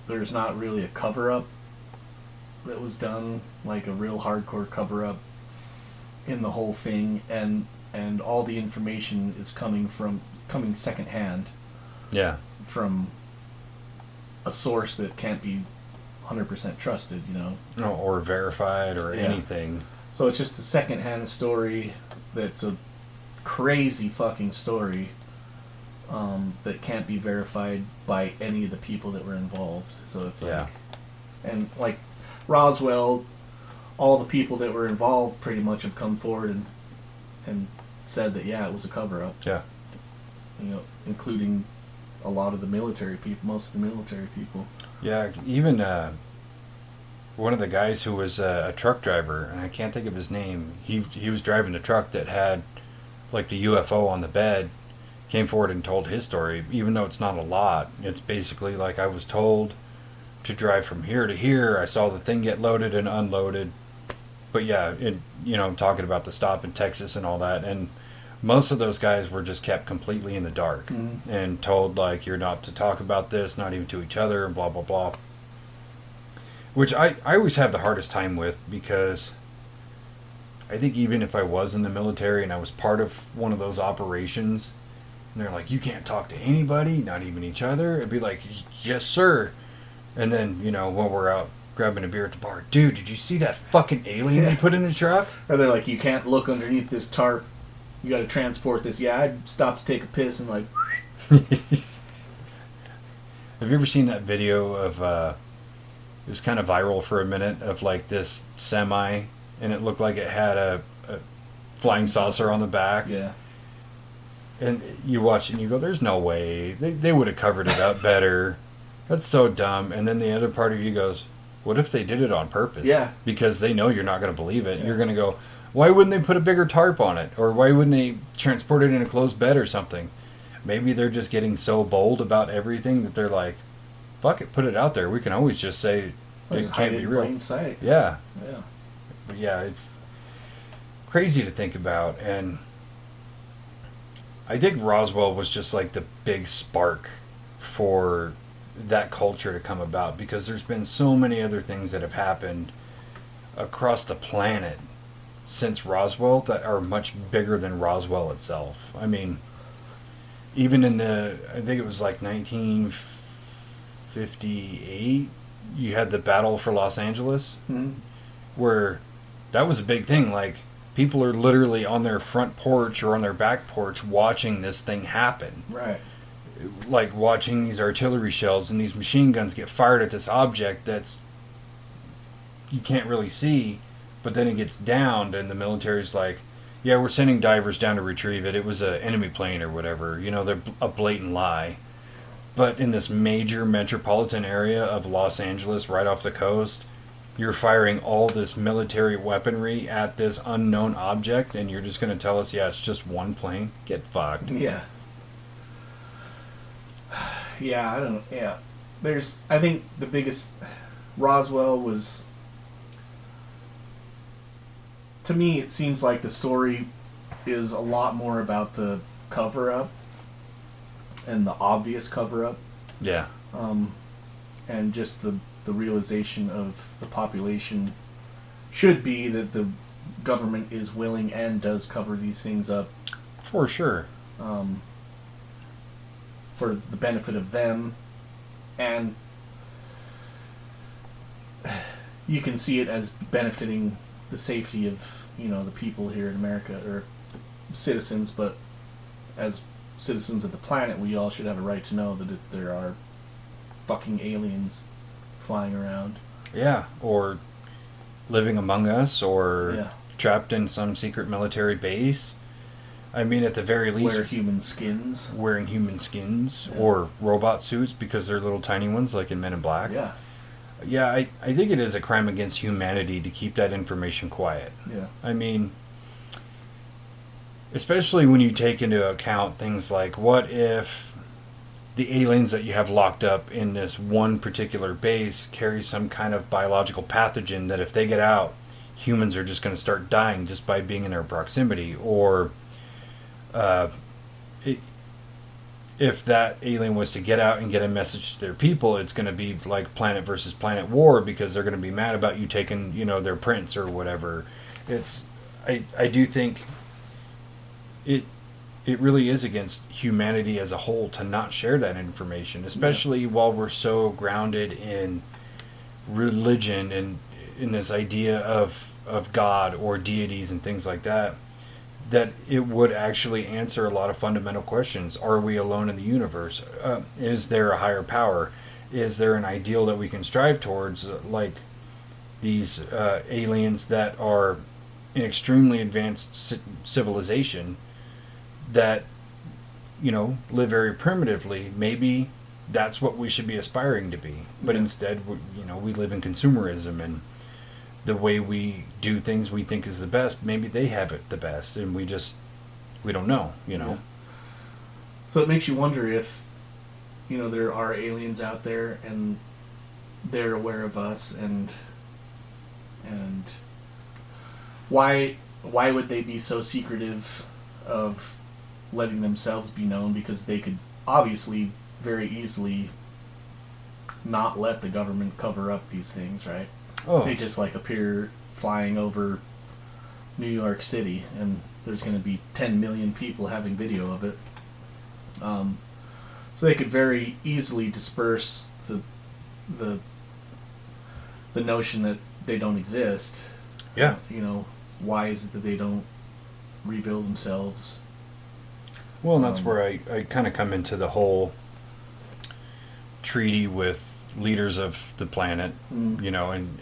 There's not really a cover-up that was done, like a real hardcore cover-up in the whole thing, and all the information is coming secondhand. Yeah. From a source that can't be 100% trusted, or verified or Yeah. anything. So it's just a secondhand story that's a crazy fucking story that can't be verified by any of the people that were involved. So it's like, Yeah. and like Roswell, all the people that were involved pretty much have come forward and said that it was a cover up. Yeah. Including a lot of the military people, most of the military people. Yeah, even one of the guys who was a truck driver, and I can't think of his name. He was driving the truck that had like the UFO on the bed. Came forward and told his story, even though it's not a lot. It's basically like, I was told to drive from here to here. I saw the thing get loaded and unloaded. But yeah, I'm talking about the stop in Texas and all that. And most of those guys were just kept completely in the dark and told, like, you're not to talk about this, not even to each other, and blah, blah, blah. Which I always have the hardest time with, because I think even if I was in the military and I was part of one of those operations, and they're like, you can't talk to anybody, not even each other, it'd be like, yes, sir. And then, when we're out grabbing a beer at the bar, dude, did you see that fucking alien they put in the truck? Or they're like, you can't look underneath this tarp. You got to transport this. Yeah, I'd stop to take a piss and like. Have you ever seen that video of? It was kind of viral for a minute, of like this semi, and it looked like it had a flying saucer on the back. Yeah. And you watch it and you go, there's no way. They would have covered it up better. That's so dumb. And then the other part of you goes, what if they did it on purpose? Yeah. Because they know you're not going to believe it. Yeah. You're going to go, why wouldn't they put a bigger tarp on it? Or why wouldn't they transport it in a closed bed or something? Maybe they're just getting so bold about everything that they're like, fuck it, put it out there. We can always just say it can't be real. Plain sight. Yeah. Yeah. But yeah, it's crazy to think about. And I think Roswell was just like the big spark for that culture to come about, because there's been so many other things that have happened across the planet since Roswell that are much bigger than Roswell itself. I mean, even in I think it was like 1958, you had the Battle for Los Angeles, where that was a big thing. Like, people are literally on their front porch or on their back porch watching this thing happen. Right. Like, watching these artillery shells and these machine guns get fired at this object that's you can't really see, but then it gets downed, and the military's like, yeah, we're sending divers down to retrieve it. It was an enemy plane or whatever. They're a blatant lie. But in this major metropolitan area of Los Angeles, right off the coast, you're firing all this military weaponry at this unknown object, and you're just going to tell us, yeah, it's just one plane? Get fucked. Yeah. Yeah, I don't know. Yeah. I think the biggest, Roswell was, to me, it seems like the story is a lot more about the cover-up and the obvious cover-up. Yeah. And just the the realization of the population should be that the government is willing and does cover these things up. For sure. For the benefit of them, and you can see it as benefiting the safety of, the people here in America, or citizens, but as citizens of the planet, we all should have a right to know that there are fucking aliens flying around. Yeah, or living among us, or trapped in some secret military base. I mean, at the very least... Wearing human skins. Yeah. Or robot suits, because they're little tiny ones, like in Men in Black. Yeah. Yeah, I think it is a crime against humanity to keep that information quiet. Yeah. I mean, especially when you take into account things like, what if the aliens that you have locked up in this one particular base carry some kind of biological pathogen that if they get out, humans are just going to start dying just by being in their proximity? Or... if that alien was to get out and get a message to their people, it's going to be like planet versus planet war, because they're going to be mad about you taking, their prints or whatever. I do think it really is against humanity as a whole to not share that information, especially while we're so grounded in religion and in this idea of God or deities and things like that. That it would actually answer a lot of fundamental questions. Are we alone in the universe? Is there a higher power? Is there an ideal that we can strive towards, like these aliens that are an extremely advanced civilization that, live very primitively? Maybe that's what we should be aspiring to be. But instead, we live in consumerism, and the way we do things we think is the best, maybe they have it the best, and we don't know, Yeah. So it makes you wonder if, there are aliens out there and they're aware of us, and why would they be so secretive of letting themselves be known? Because they could obviously very easily not let the government cover up these things, right? Oh. They just appear flying over New York City, and there's going to be 10 million people having video of it. So they could very easily disperse the notion that they don't exist. Yeah. Why is it that they don't reveal themselves? Well, and that's where I kind of come into the whole treaty with leaders of the planet, and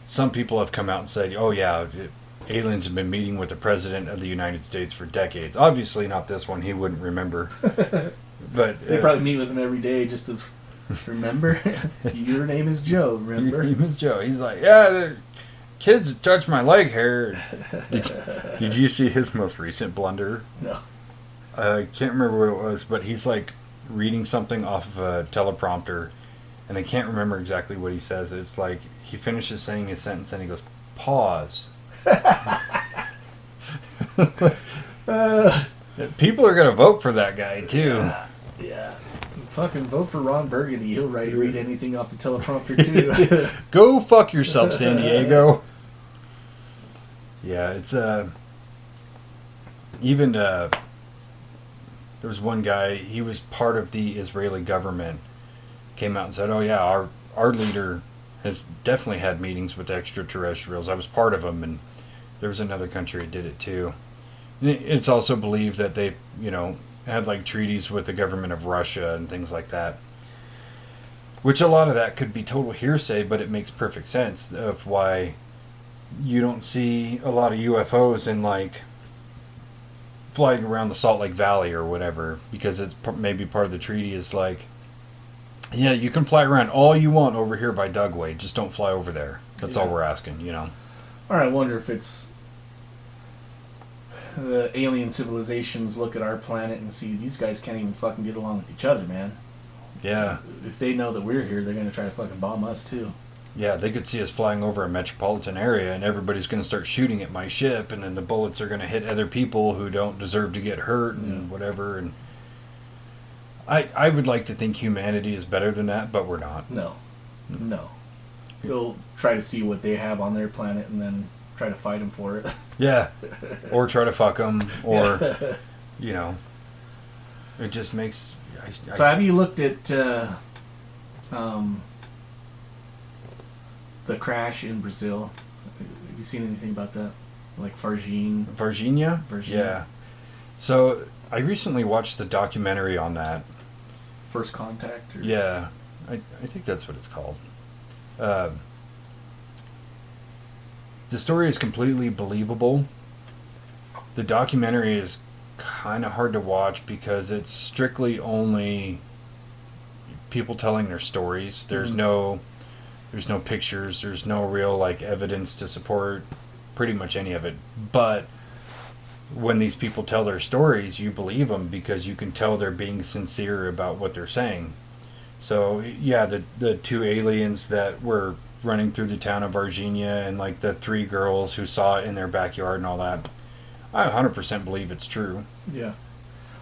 some people have come out and said, oh yeah, aliens have been meeting with the President of the United States for decades. Obviously not this one, he wouldn't remember. But they probably meet with him every day just to remember. Your name is Joe, remember? Your name is Joe. He's like, yeah, the kids touched my leg hair. Did you see his most recent blunder? No. I can't remember what it was, but he's reading something off of a teleprompter, and I can't remember exactly what he says. It's he finishes saying his sentence and he goes, pause. People are going to vote for that guy, too. Yeah. Fucking vote for Ron Burgundy. He'll read anything off the teleprompter, too. Go fuck yourself, San Diego. Yeah, it's, even, there was one guy, he was part of the Israeli government, came out and said, oh yeah, our leader has definitely had meetings with extraterrestrials. I was part of them, and there was another country that did it too. And it's also believed that they, had treaties with the government of Russia and things like that. Which a lot of that could be total hearsay, but it makes perfect sense of why you don't see a lot of UFOs in flying around the Salt Lake Valley or whatever, because it's maybe part of the treaty is yeah, you can fly around all you want over here by Dugway, just don't fly over there. That's all we're asking, Or I wonder if it's the alien civilizations look at our planet and see these guys can't even fucking get along with each other, man. Yeah. If they know that we're here, they're going to try to fucking bomb us too. Yeah, they could see us flying over a metropolitan area, and everybody's going to start shooting at my ship, and then the bullets are going to hit other people who don't deserve to get hurt and whatever. And I would like to think humanity is better than that, but we're not. No. No. They'll try to see what they have on their planet and then try to fight them for it. Yeah. Or try to fuck them, or, you know, it just makes... So have you looked at the crash in Brazil? Have you seen anything about that? Like Varginha? Varginha? Yeah. So I recently watched the documentary on that. First Contact? Or? Yeah. I think that's what it's called. The story is completely believable. The documentary is kind of hard to watch because it's strictly only people telling their stories. There's no pictures, there's no real like evidence to support pretty much any of it. But when these people tell their stories, you believe them because you can tell they're being sincere about what they're saying. So yeah, the two aliens that were running through the town of Varginha and like the three girls who saw it in their backyard and all that, I 100% believe it's true. Yeah.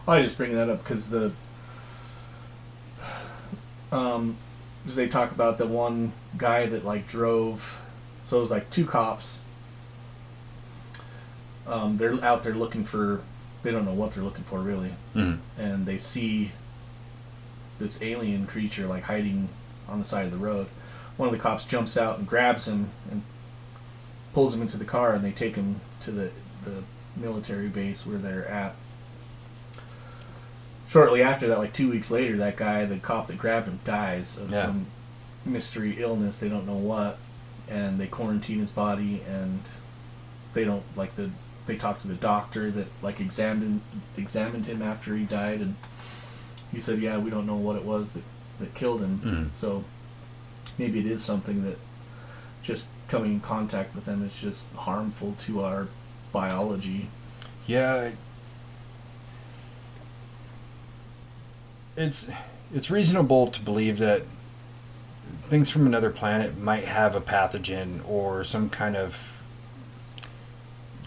Well, I just bring that up because because they talk about the one guy that like drove, so it was like two cops. They're out there looking for, they don't know what they're looking for really, and they see this alien creature like hiding on the side of the road. One of the cops jumps out and grabs him and pulls him into the car, and they take him to the military base where they're at. Shortly after that, like 2 weeks later, that guy, the cop that grabbed him, dies of some mystery illness, they don't know what, and they quarantine his body, and they don't like they talk to the doctor that like examined him after he died, and he said, yeah, we don't know what it was that killed him. So maybe it is something that just coming in contact with them is just harmful to our biology. Yeah. It's reasonable to believe that things from another planet might have a pathogen or some kind of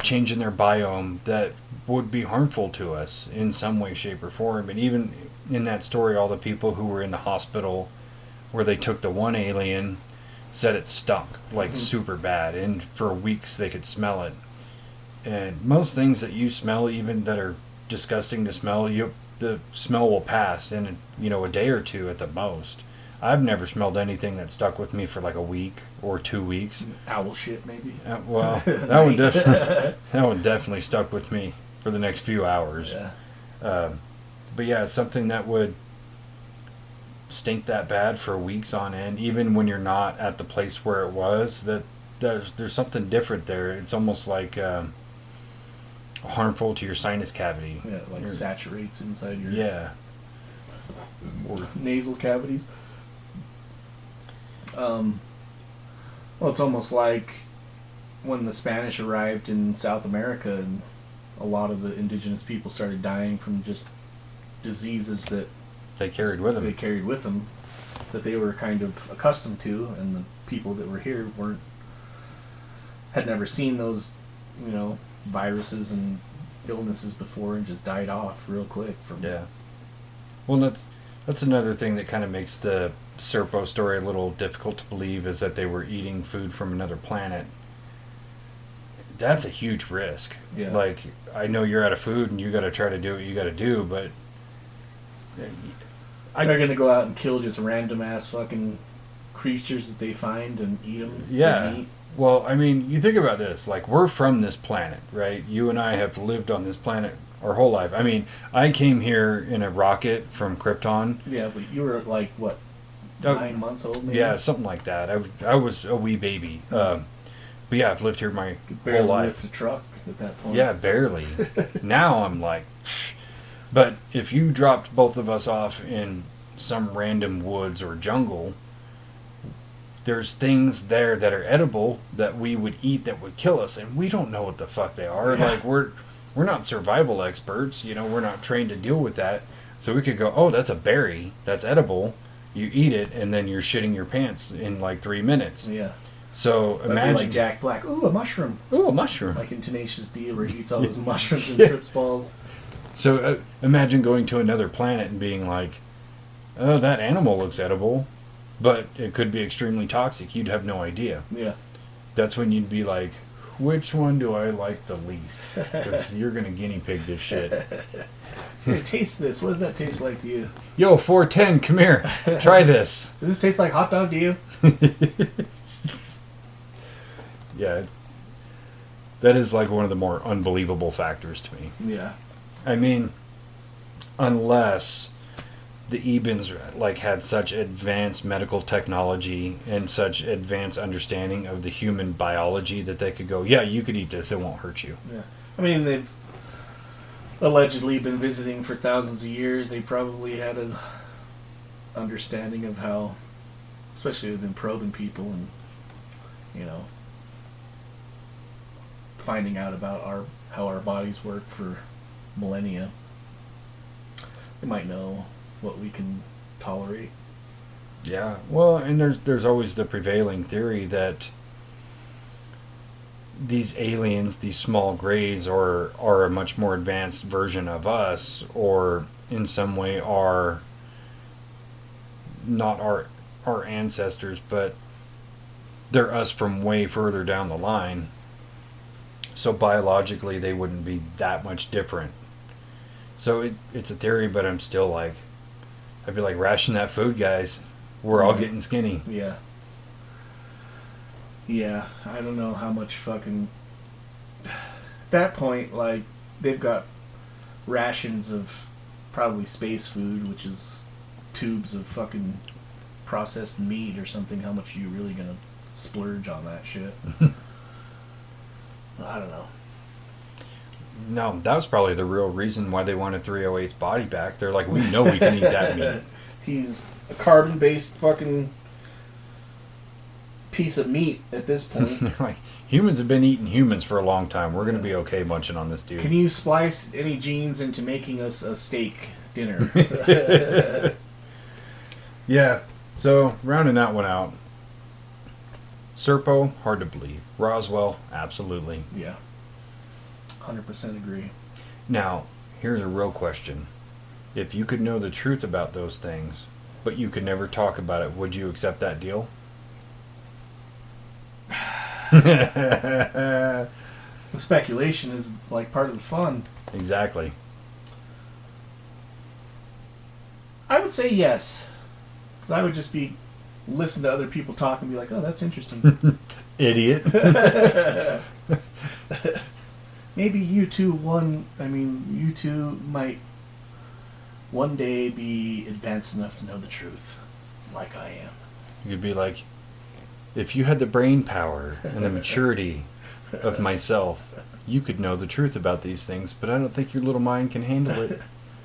change in their biome that would be harmful to us in some way, shape, or form. And even in that story, all the people who were in the hospital where they took the one alien said it stunk like super bad, and for weeks they could smell it. And most things that you smell, even that are disgusting to smell, the smell will pass in a day or two at the most. I've never smelled anything that stuck with me for like a week or 2 weeks. Owl shit, maybe. Well, that one definitely stuck with me for the next few hours. Yeah. But yeah, something that would stink that bad for weeks on end, even when you're not at the place where it was, that there's something different there. It's almost like harmful to your sinus cavity. Yeah, like saturates inside your or nasal cavities. Well, it's almost like when the Spanish arrived in South America and a lot of the indigenous people started dying from just diseases that they carried with them. That they were kind of accustomed to, and the people that were here had never seen those, viruses and illnesses before, and just died off real quick from Well, that's another thing that kind of makes the Serpo story a little difficult to believe, is that they were eating food from another planet. That's a huge risk. Yeah. Like, I know you're out of food and you got to try to do what you got to do, but they're gonna go out and kill just random ass fucking creatures that they find and eat them. Yeah. Well, I mean, you think about this. Like, we're from this planet, right? You and I have lived on this planet our whole life. I mean, I came here in a rocket from Krypton. Yeah, but you were like, what, 9 months old maybe? Yeah, something like that. I was a wee baby. But yeah, I've lived here my whole life. Lift a truck at that point. Yeah, barely. Now I'm like... Psh. But if you dropped both of us off in some random woods or jungle, there's things there that are edible that we would eat that would kill us, and we don't know what the fuck they are. Yeah. Like, we're not survival experts, we're not trained to deal with that. So we could go, oh, that's a berry, that's edible. You eat it, and then you're shitting your pants in like 3 minutes. Yeah. So imagine, like Jack Black. Ooh, a mushroom. Ooh, a mushroom. Like in Tenacious D, where he eats all those mushrooms and trips balls. So imagine going to another planet and being like, oh, that animal looks edible. But it could be extremely toxic. You'd have no idea. Yeah. That's when you'd be like, which one do I like the least? Because you're going to guinea pig this shit. Here, taste this. What does that taste like to you? Yo, 410, come here. Try this. Does this taste like hot dog to you? Yeah, that is like one of the more unbelievable factors to me. Yeah. I mean, unless the Ebens like had such advanced medical technology and such advanced understanding of the human biology that they could go, yeah, you could eat this, it won't hurt you. Yeah. I mean, they've allegedly been visiting for thousands of years. They probably had an understanding of how, especially they've been probing people and, you know, finding out about how our bodies work for millennia. They might know what we can tolerate. Yeah, well, and there's always the prevailing theory that these aliens, these small grays, are a much more advanced version of us, or in some way are not our ancestors, but they're us from way further down the line. So biologically, they wouldn't be that much different. So it's a theory, but I'm still like, I'd be like, ration that food, guys. We're all getting skinny. Yeah. Yeah, I don't know how much fucking... At that point, like, they've got rations of probably space food, which is tubes of fucking processed meat or something. How much are you really gonna splurge on that shit? I don't know. No, that was probably the real reason why they wanted 308's body back. They're like, we know we can eat that meat. He's a carbon-based fucking piece of meat at this point. Like, humans have been eating humans for a long time. We're going to be okay munching on this dude. Can you splice any genes into making us a steak dinner? Yeah, so rounding that one out. Serpo, hard to believe. Roswell, absolutely. Yeah. 100% agree. Now, here's a real question. If you could know the truth about those things, but you could never talk about it, would you accept that deal? The speculation is like part of the fun. Exactly. I would say yes. Because I would just be listen to other people talk and be like, oh, that's interesting. Idiot. Maybe you two might one day be advanced enough to know the truth, like I am. You could be like, if you had the brain power and the maturity of myself, you could know the truth about these things, but I don't think your little mind can handle it.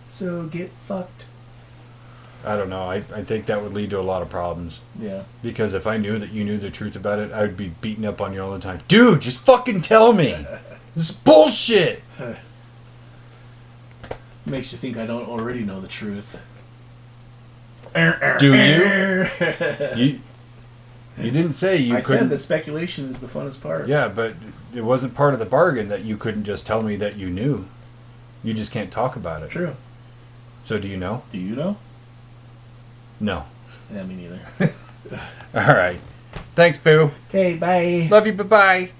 So get fucked. I don't know. I think that would lead to a lot of problems. Yeah. Because if I knew that you knew the truth about it, I would be beating up on you all the time. Dude, just fucking tell me. This is bullshit. Makes you think I don't already know the truth. Do you? You didn't say you couldn't. I said the speculation is the funnest part. Yeah, but it wasn't part of the bargain that you couldn't just tell me that you knew. You just can't talk about it. True. So do you know? Do you know? No. Yeah, me neither. All right. Thanks, Boo. Okay, bye. Love you. Bye-bye.